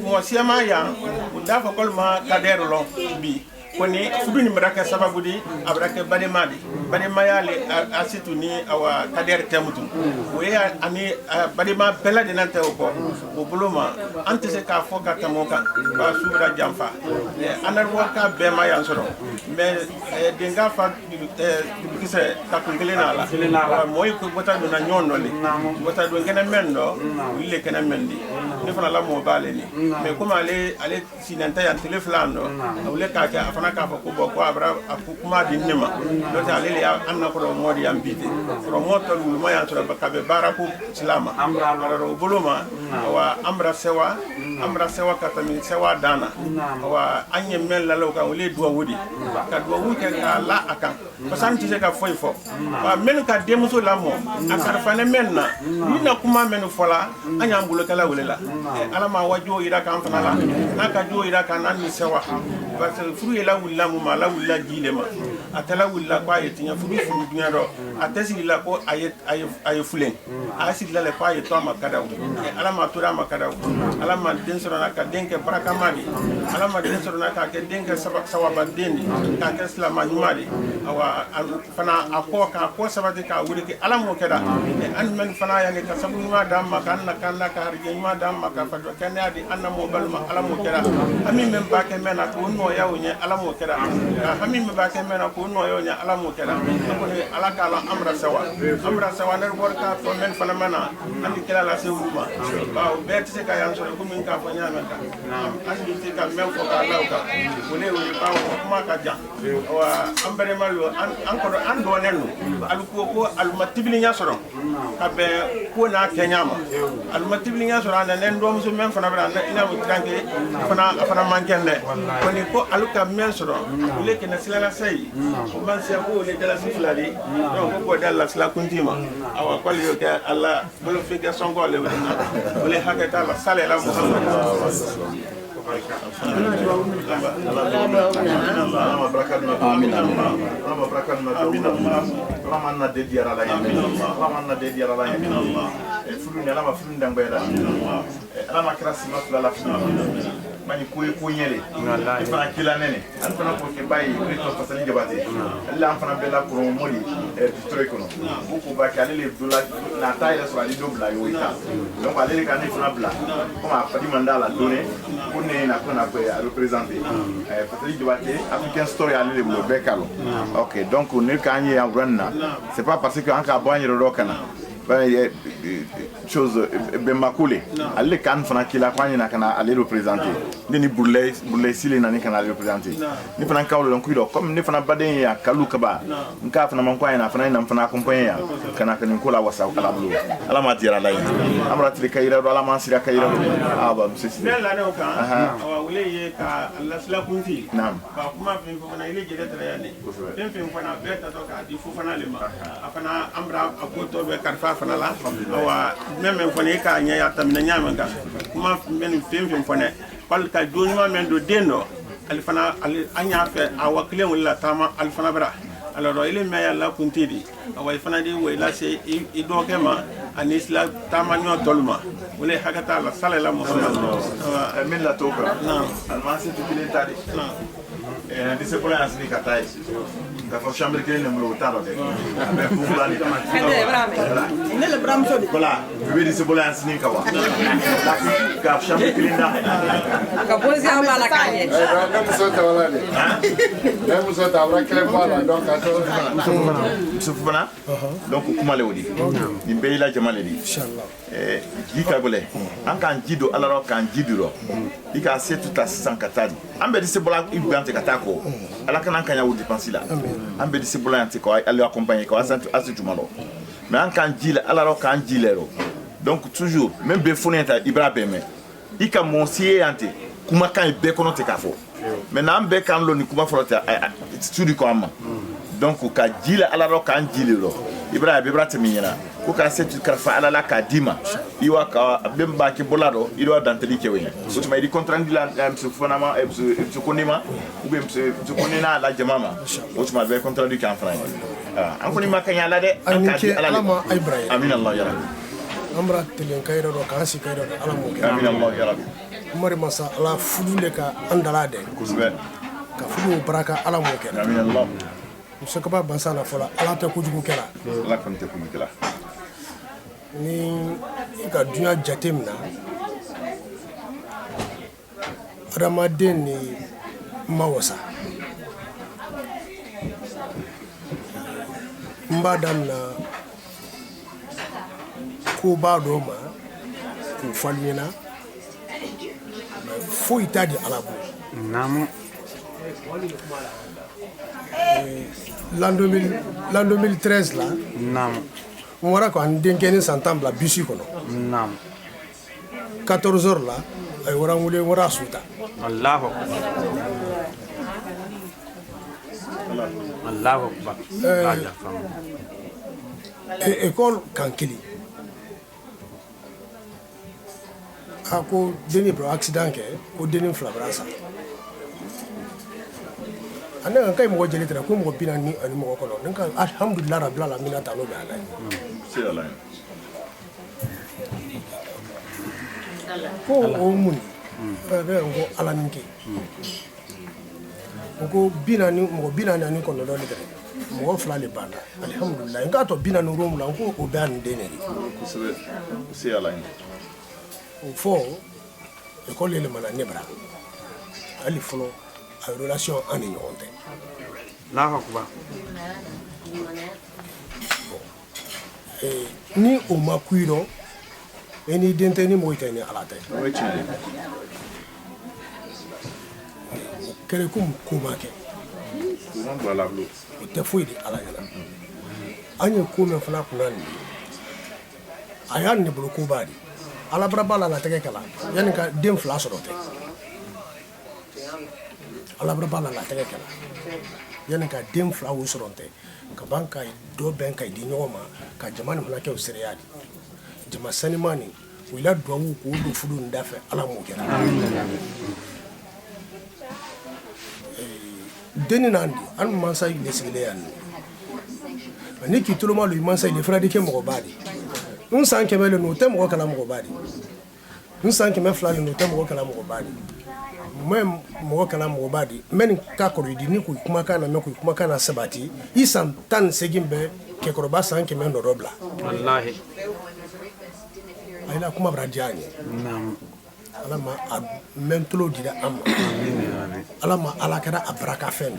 mo siama ya unda fa kolma kadero lo bi koni fuduni mraka sababu di abrake bade mayale asitu ni awa kader temutu weya ani bade ma bela de nante ko buluma ante se ka foka tamoka ba sura jamfa anar waka be ma yansoro mais denga fa kise ka kungelena la moy ko bota do na nyondole bota do ngena mendo wille kena mendi ni fana la mo bale ni mais comme ale sinanta ya teleflando wule ka ka fa ko ko abra kuma di nema do ta le ya anna ko modi yambite ro moto lu ma ya to ka be baraku islama amra ro buluma wa amra sewa kata min sewa dana wa anye men la lo ka wule duwa wudi ka duwa wuke ka la akan pasanti se ka foifo wa men ka demuso la mo akar fa ne men na ni na kuma men fola anya mbulo kala wule la ala ma wajo ira kan fana la na ka jo ira kan nan ni sewa parce que furu la wula mu ma la wula dilema atala wula kwa yetinya furu dunya do atesi la ko ay fulen asi la le kwa yeto makada ala ma tura makada ala ma den soro na ka denke baraka mali ala ma den soro na ka ke denke sawaba dendi ka ke islama nyumali awa fana akoka ko sabati ka wuri ke ala mo keda an men fana ya ne ka sabu ma dam maka na kan na ka harje ma dam maka fa kan ya di anna mo balma ala mo keda amin men ba ke mena ko no yawnya ala mo keda amin men ba ke mena ko no yawnya ala mo keda ko ne ala ka la amra sawa ner borka to men fana mana andi kala la se wuma ba o bet se ka yan so ko min ka fa nyama ka andi se ka men ko ka law ka ko ne wi ba ko kuma ka ja wa ambere malo an ko an do nenu al ko al matibli nya soro ka be ko na kenyama al matibli nya soro na nen do muso men fana bra na ina mu tanke fana mankende ko ni ko al ka men soro le ke na sila sai ko man se ko le dala siflali donc ko dalla sila kuntima awa ko le ke alla bolo fika songo le wala hakata la sale la muhammad mani ko nyele ifana kila nene an fana ko ke bayi rito fasali jabate alla an fana bela ko mori district kono ko ba ka le dola na taille so ali dobla yo ita donc ale ka ne fana bla ko ma fadi mandala donné ko ne na ko a représenter fasali jabate african story ale le bekalo OK donc ne ka nyi en renna c'est pas parce que an ka boanye do kana chose bemakule alle kan fana kila kwani na kana aller représenter ni burlay sile na ni kana aller représenter ni fana kawlo don kuido comme ni fana baden ya kalu kaba nka fana man kwani na fana na fana accompagner ya kana kan ko la wasa ala blu ala ma tira la amra tiri kayira do ala ma sira kayira aba msisi la ne ka awa wule ye ka alla sila kunti nam ba kuma fin fo na ile jere tare yani fin fo na beta to ka di fo fana le ma afana amra akoto be karfa fana la awa même fone ka nya ya tamina nyama ga kuma men fim fone pal ka donima men do deno al fana al anya fe awa klen wala tama al fana bra alors il est meilleur là kuntidi awai fana di we la se I do kema anis la tamanyo tolma wala hakata la sala la muhammad min la toka non almasi tu kile tadi non dise pola asni katai ka fo chambre kile ne mlo taro de mais pour la ne le bram so voilà we dise pola asni kawa ka chambre kile na ka pozi amba la kanye même ça ta wala de même ça ta wala kile pala donc Soufana donc kuma le wodi nimbe ila jamale di Inshallah. Yika gole an kan jido alaro kan jiduro ika setu ta 640 ambe di sebola ibante katako ala kan kan ya wodi pensila ambe di sebola ante ko ali accompagner ko asantu jumalo mais an kan jile alaro kan jilero donc toujours même be fonenta ibra beme ika monsier ante kuma kan be kono te kafo mais nan be kan lo ni kuma forota studi ko amma donc ka jila alaro kan jilero ibra teminyana ko ka setu karfa ala la ka dima iwa ka bemba ke bolado iwa danteli ke wen so tuma di contrandi la mse fonama mse konima ou bien mse konina la jamama o tuma be contrandi kan fran an ko ni makanya la de an ka di ala Ibrahim amin allah ya rabbi amra telen kayro do kan si kayro ala mo amin allah ya rabbi mari masa ala fudule ka andala de kusbe ka fudu baraka ala mo ke amin allah muso ka ba bansana fola ala ta kujugu kala ala kan te kujugu kala ni ka dunya jatemna ramadan ni mawasa mbadam na ko ba do ma ko falina fo itadi alabu namu l'an 2013 là namu wara ko an denkeni santambla bisi kono naam 14 heures là ay wara ngule wara suta Allahu akbar école kankili ako deni bro accident ke ko deni flabrasa anda kai mo jeli tra ko mo bina ni ani mo ko non kan alhamdulillah rabbil alamin ta no be alai c'est alai ko o mun be ngo alaminke ko bina ni ko no do le tra mo fla le bana alhamdulillah nga to bina no rom la ko o be an deneri c'est alai o fo école le mana nebra ali folo a relation ani ñonte Allahu akbar ni o makuiro eni denteni moiteni alate kere kum kumake on doit la blo o te foi di ala yana anye kume fana kunani ayan ni bulu kubadi ala brabala la tege kala yani ka dem fla sorote ala brabala la tege kala yani ka dem fla wo soronte ka banka do ben ka di nyoma ka jamani fana ke usiriyadi jama sanimani wila duwawu ko do fudu ndafe ala mo kera deni nandi an mansa ile sigile yan ni ki tuluma lu mansa ile fradi ke mo badi un san ke mele no te mo kala mo badi un san ke me fla no te mo kala mo badi même mo kala mo badi men ka ko di ni ku kuma kana me ku kuma kana sabati isan tan segimbe ke ko ba san ke me no robla wallahi ayla kuma bradiani naam alama mentulo dida am alama alakara abraka fen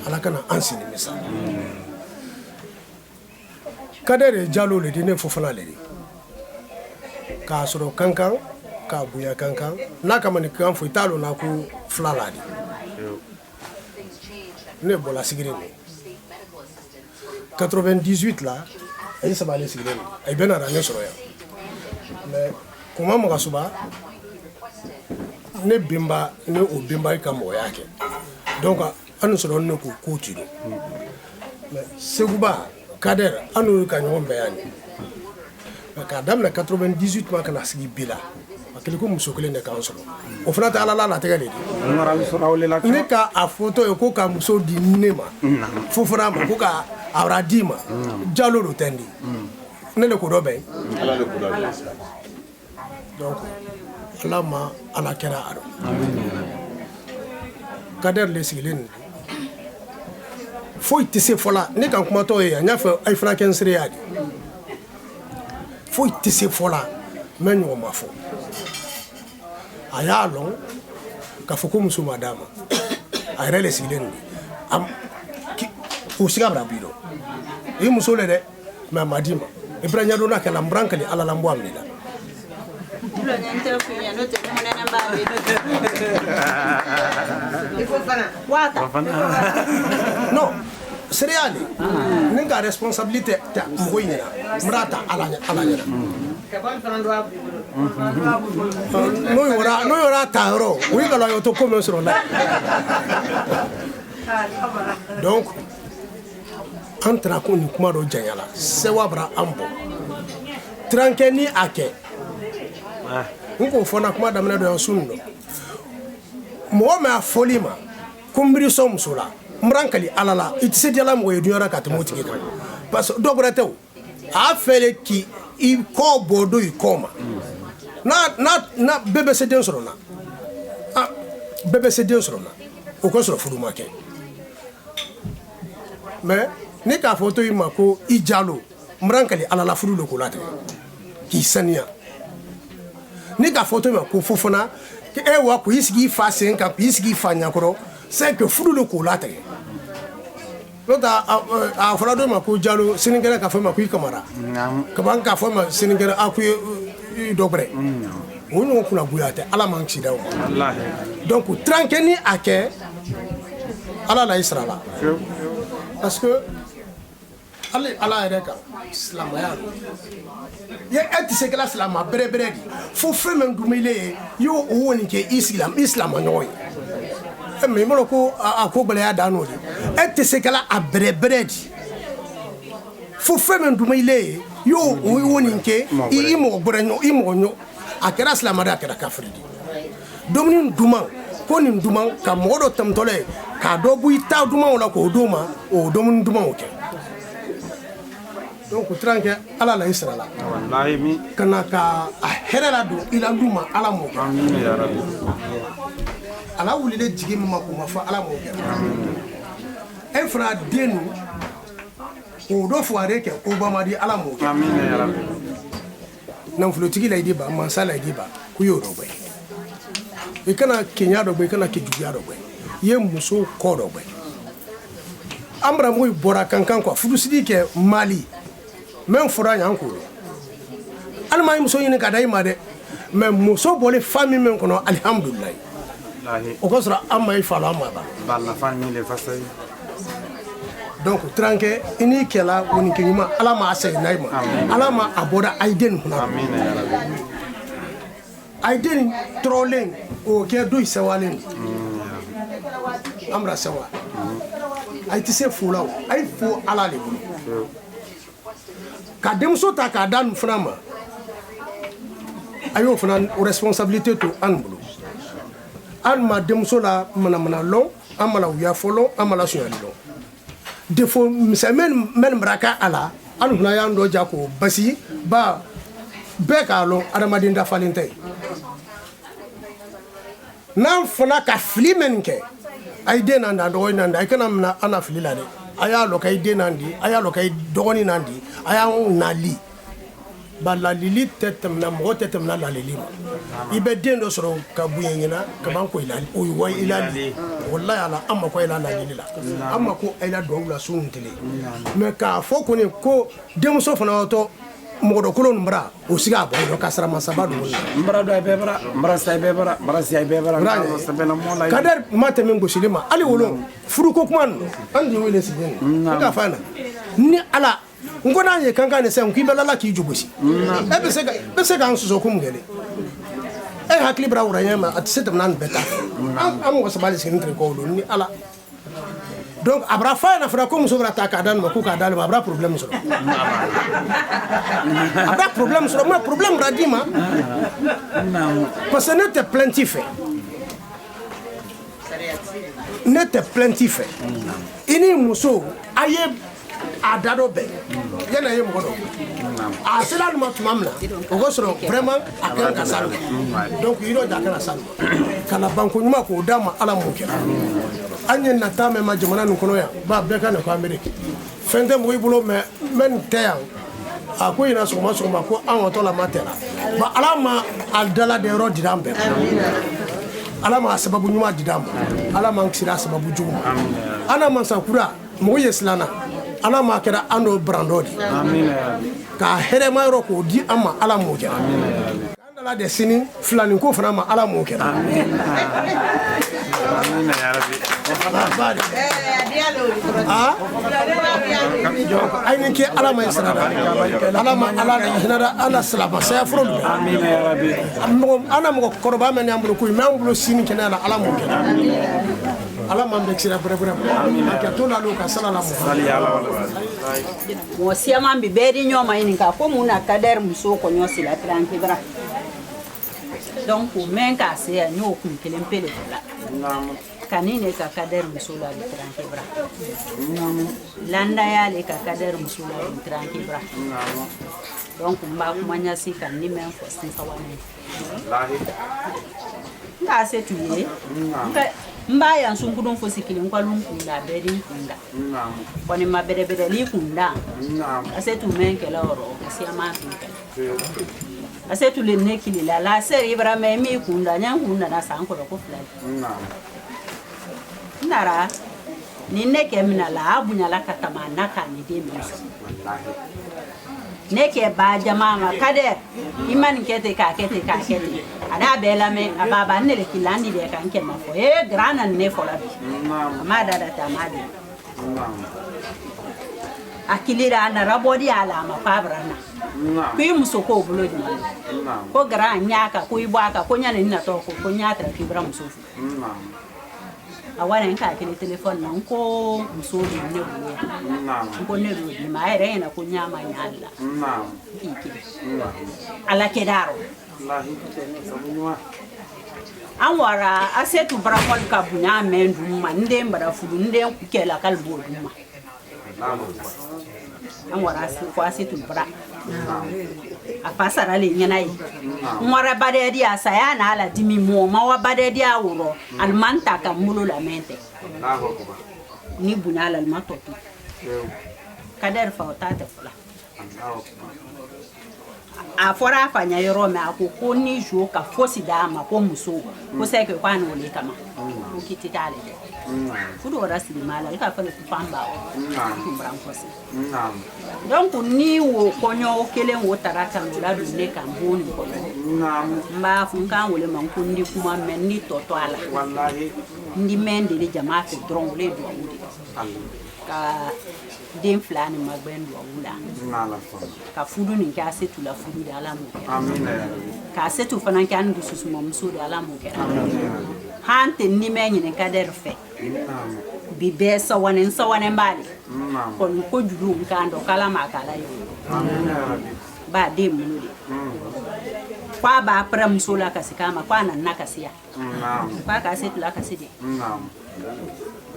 alakana ansini misa kadere jalo le dine fofana le ka soro kankan ka buya kankan na kama ni kan fo italo na ku flala di ne bola sigire ni 98 la ay sabale sigire ni ay benara ne soro ya mais kuma mo gasuba ne bimba ne o bimba ka mo yake donc anu soro ne ko kuti do mais seguba kader anu ka nyom bayani ka dam na 98 ma kana sigi bila kele ko muso kelen de kan sɔrɔ o fana tɛ ala la latigɛ de ye ne ka a photo ye ko ka muso di ne ma fofana ma ko ka awra di ma jalo do tɛn di ne le ko dɔ bɛn donc ala ma ala kɛra a dɔn Kader le sigilen foyi tɛ se fɔla ne kan kumatɔ ye n y'a fɔ a ye fana kɛ n seereya de foyi tɛ se fɔla n bɛ ɲɔgɔn ma fɔ a y'a lɔn k'a fɔ ko muso ma d'a ma a yɛrɛ le sigilen don o siga bɛna bi dɔn i muso le dɛ mɛ a ma d'i ma i bɛna ɲɛdɔnna kɛla n bɛra kɛlɛ ala la n bɔ a minɛ la non sereya le ni ka responsabilité ta mɔgɔ ɲɛna n bɛna ta ala ɲɛna n'o y'ora ta yɔrɔ o y'i kala y'o to ko min sɔrɔ la donc an tɛna ko nin kuma dɔ janyala sewa bara an bɔ tirankɛ ni a kɛ n k'o fɔ n na kuma daminɛ dɔ yan sun dɔ mɔgɔ min a fɔli ma ko n biri sɔn muso la n bɛra kali ala la i tɛ se diɲɛ la mɔgɔ ye duɲara ka tɛmɛ o tigi kan parce que dɔ wɛrɛ tɛ o a fɛlen k'i kɔ bɔ don i kɔ ma na bɛɛ bɛ se den sɔrɔ na bɛɛ bɛ se den sɔrɔ na o ka sɔrɔ furu ma kɛ mais ne k'a fɔ to i ma ko i jalo n bɛra kali ala la furu de k'o latigɛ k'i saniya ne k'a fɔ to i ma ko fofana e wa k'i sigi i fa sen kan k'i sigi i fa ɲakɔrɔ c'est que furu de k'o latigɛ n'o tɛ a fɔra dɔ ma ko jalo sinikɛnɛ k'a fɔ ma ko i kamara kaban k'a fɔ ma sinikɛnɛ a ko i dɔ bɛrɛ o ɲɔgɔn kunna goya tɛ ala man kisi da o ma donc tirankɛ ni a kɛ ala la i sara la parce que ala yɛrɛ kan silamɛya ye e tɛ se kɛla silama bɛrɛbɛrɛ de fo fɛn min dumilen ye i y'o wɔni kɛ i silama ɲɔgɔn ye mais i b'a dɔn ko a ko gɛlɛya dan n'o de e tɛ se kɛla a bɛrɛbɛrɛ de fo fɛn min dumilen ye i y'o wɔni kɛ i mɔgɔ bɛrɛ ɲɔ i mɔgɔ ɲɔ a kɛra silamɛ de a kɛra kafiri de dumuni duman ko nin duman ka mɔgɔ dɔ tɛmɛtɔla ye k'a dɔ bɔ i ta dumanw la k'o d'o ma o dumuni dumanw kɛ donc tirankɛ ala la i sara la ka na ka a hɛrɛ la don i la du ma ala m'o kɛ ala wulilen jigi min ma k'o ma fɔ ala m'o kɛ e fana den nu k'o dɔ fugare kɛ ko ba ma di ala m'o kɛ nafolotigi la i di ba mansa la i di ba k'u y'o dɔ bɔ i kana kɛɲɛ dɔ bɔ i kana kɛ juguya dɔ bɔ i ye muso kɔ dɔ bɔ an baramugu bɔra kankan quoi furusiri kɛ mali même fɔra yan ko hali ma muso ɲini ka da i ma dɛ mais muso bɔlen famille min kɔnɔ alihamudulilayi o ka sɔrɔ an ma i fa la an ma ba donc tirankɛ i n'i kɛla woni kɛ ɲuman ala ma a segin n'a ma ala ma a bɔra a ye den nin kunna a ye den nin tɔrɔlen o kɛ do i sɛwalen an bɛra sɛwa a tɛ se fo la o a ye fo ala de bolo ka denmuso ta k'a da nin fana ma a y'o fana responsabilité to an bolo an ma denmuso la manamana lɔn an ma la wuya fɔlɔ an ma la sonyali lɔn défaut misɛnnin mɛn bara ka a la an fana y'an dɔ ja k'o basi ba bɛɛ k'a lɔn adamaden dafalen tɛ n'an fana ka fili min kɛ a ye den nan di a dɔgɔnin nan di a kana minɛ an na fili la dɛ a y'a lɔ ka i den nan di a y'a lɔ ka i dɔgɔnin nan di a y'an nali ba lalili tɛ tɛmɛna mɔgɔ tɛ tɛmɛna lalili ma i bɛ den dɔ sɔrɔ ka bonya ɲɛna ka ban ko o ye wa i lali wallahi ala an ma ko i la lalili la an ma ko i la duwawu la su nin tile mais k'a fɔ kɔni ko denmuso fana tɔ mɔgɔ dɔ kolon nin bara o sigi a bɔ ka sara masaba don n bara dɔ a bɛɛ bara n bara sa i bɛɛ bara n bara si a bɛɛ bara Kader ma tɛmɛ gosili ma hali wolo furuko kuma ninnu an de wele sigilen n k'a fɔ a na ni ala n ko n'a ye kankan de sisan k'i bɛ lala k'i jo gosi e bɛ se k'an sɔsɔ ko mun kɛlen e hakili bara wura ɲɛ ma a tɛ se tɛmɛna nin bɛɛ ta an mɔgɔ saba de sigilen tɛ kɔ wolo ni ala donc abra fa na fara ko muso bra ta ka dan ma ko ka dal ma abra problème so abra problème so ma problème radima parce que n'était plaintif n'était plaintif ini muso aye adado be yana ye mo do a cela ma tumamla o go soro vraiment akan ka sanu donc yiro da kana sanu kana banko nyuma ko dama ala mo kira anyen na tame ma jamana nu kono ya ba be kana ko amerique fende mo ibulo me men teya a ko ina so ma ko an to la matela ba ala ma aldala de ro dirambe ala ma sababu nyuma didam ala ma nksira sababu juma ana ma sakura mo yeslana ala ma kera ando brandodi ka here ma ro ko di ama ala mo kera andala de sini fulani ko fana ma ala mo kera amin ya rabbi ay ni ke ala ma yasrada ala ma ala hinada ala salama saya furo amin ya rabbi ana mo ko ba men ambulo ko me ambulo sini kenala ala mo kera ala man be sira bra amin ka to la lo ka sala la mo sia man bi beri nyoma ini ka ko muna kader muso ko nyosi la tranki bra donc men ka se nyo kun kelen pele la kanine ka kader muso la tranki bra landa ya le ka kader muso la tranki bra donc mba kumanya si kan ni men fo sin sawane ka se tuye mba ya nsungudon fo sikili nkwalun kunda bedi kunda koni mabere bere li kunda asetu menke la oro asiama pinka asetu le nekili la seri ibrahima mi kunda nyangunda na sanko ko fulani nara ni neke mina la abunya la katamana kani de miso neke ba jama kader imani kete ka ada bela me ababa nele kilandi de kan kema fo grana ne fo la bi amada da tamadi akilira na rabodi ala ma fabrana kuyi muso ko bulo di ko gra nyaka ko ibaka ko nyane na to ko nyata fibra muso awana nka kile telefone na ko muso di ne bulo ko ne ro di ma ere na ko nyama nyalla ala kedaro anwara asetu brakol ka bunya mendu ma nde mbara fudu nde kukela kalbo duma anwara ko asetu bra afasara le nyanai nwara badedi asaya na ala dimi mo ma wa badedi awuro almanta ka mulo la mente ni bunya la matoto kader fa otate fula a fora fanya yoro me akoko ni jo ka fosi dama ko muso ko sai ke kwani wole kama ko kititale fudo ora silimala ka fa ku pamba ku bran fosi donc ni wo konyo kele wo taraka la du ne kan boni ko mba funka wole man ko ndi kuma men ni toto ala wallahi ndi mende de jama ko dron le do ka dem flani magbendo wula ka fudu ni ka setu la fudu da ala mo amin ka setu fanan kan du susu mo muso da ala mo amin hante ni menyi ne ka der fe bi be so wonen mbali ko julu nkando kala makala yo amin ba dem mu de kwa ba pram so la kasikama kwa nan nakasiya kwa ka setu la kasidi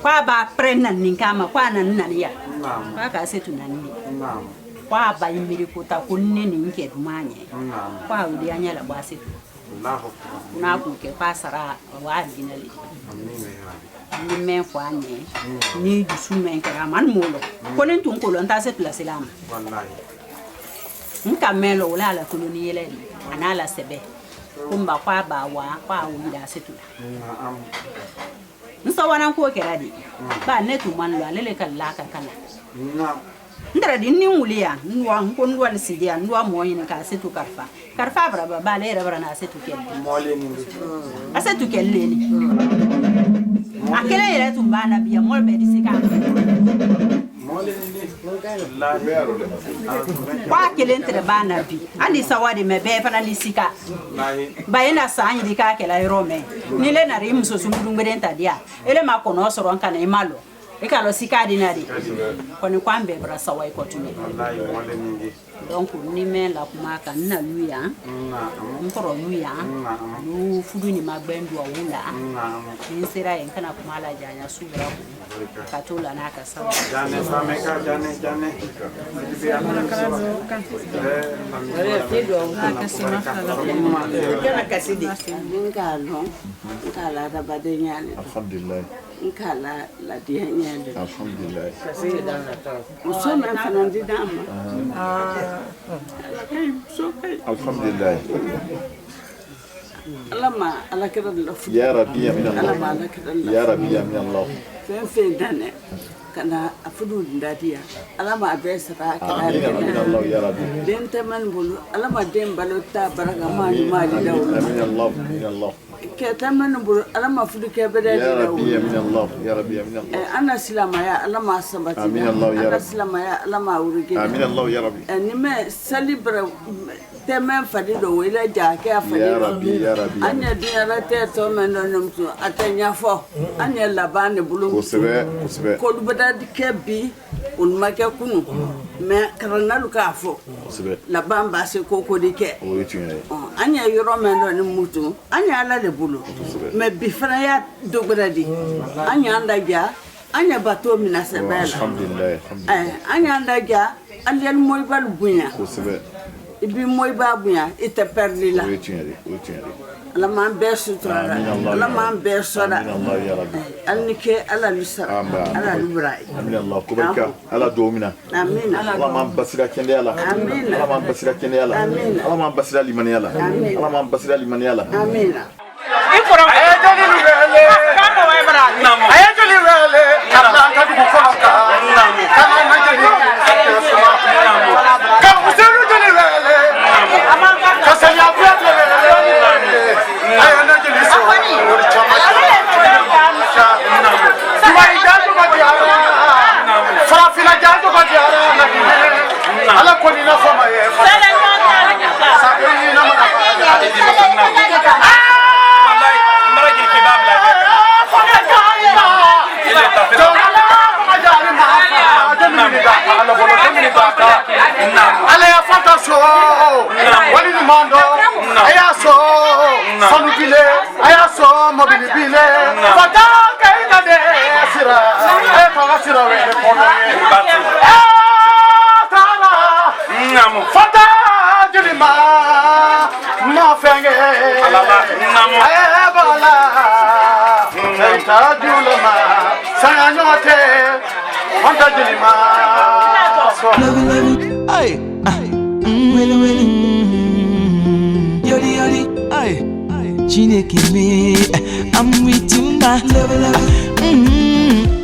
kwa ba prena ninkama kwa nan ya kwa ka setu nanni kwa ba imiri kota kunne ninke dumanye kwa udi anyala bwasi na ku ke pasara wa dinali ni men fanye ni du sumen kara man molo konen tun ko lon ta setu la selama wallahi nka melo wala la koloni yele anala sebe kumba kwa ba wa kwa udi setu nsa wana ko kera di ba netu man lo alele kala kana ndara di ni wuliya nwa ko ndwa sidia ndwa moyin ka setu karfa bra ba le bra na setu kel mole ni asetu kel ni akele yere tumba na biya mol be di sika mole ni kwa kele entre bana bi andi sawadi me be pana lisika ba ina sanyi di ka kela rome ni le na rim so sumbu ngere ntadia ele ma kono soro kana imalo e ka lo sikadi na di ko ni kwambe bra sawai ko tuni wallahi wale mingi donc ni men la kuma ka na luya nkoro luya lu fudu ni magbendu awula ni sera en kana kuma la janya subra ka tola na ka sawa jane fameka jane bibi amana kala kan kana kasidi ngalo ngala rabade nyane alhamdulillah ngala la dia nyane alhamdulillah kasidi dana ta usome fanandi dama alhamdulillah alama ala kira lafu ya rabbi ya min Allah alama ala kira ya rabbi ya min Allah fe dane kana afudu ndadia alama abesara amin amin Allah ya rabbi den taman bulu alama den balota baraga mani dawo amin Allah ya Allah ke taman bulu alama fudu ke beda ya dawo rabbi ya min Allah ya rabbi ya min Allah ana silama ya alama sabati amin Allah ya rabbi ana silama ya alama urige amin Allah ya rabbi ni me salibra temen fadi do wela ja ke afadi ya rabbi anya dinara te to men no numtu atanya fo anya labane bulu kosebe ko dubada kebi un make kunu me karanalu ka fo la bamba se koko dike anya yoro men do ni mutu anya ala le bulu me bi fana ya dogradi anya anda ja anya bato mina se bela alhamdulillah anya anda ja alian moy bal bunya ibi moy ba bunya ite perdi la ala man be sutura ala man be soda Allah ya rabbi alnike ala lisa ala librai amin Allah kubarka ala domina amin Allah man basira kende ala amin Allah man basira kende ala amin Allah man basira limani ala Allah man basira limani ala amin ikoro ayajali wele kama webra ayajali wele kabla kadu kukoka kama najali kama uselu jali wele kasanya fiatu wele ayana jali so chama mai jato badiara farafina jato badiara ala koni na fama ye sabiri na mana ala ya fata so wali ni mando aya so sanu bile aya so mobili bile fata kaina de sira e fata sira we ko no tala namu fata julima ma fenge namu ay bala fata julima sanyote fata julima Ay, wele wele, yoli yoli, ay, Chineke me, I'm with you, my love.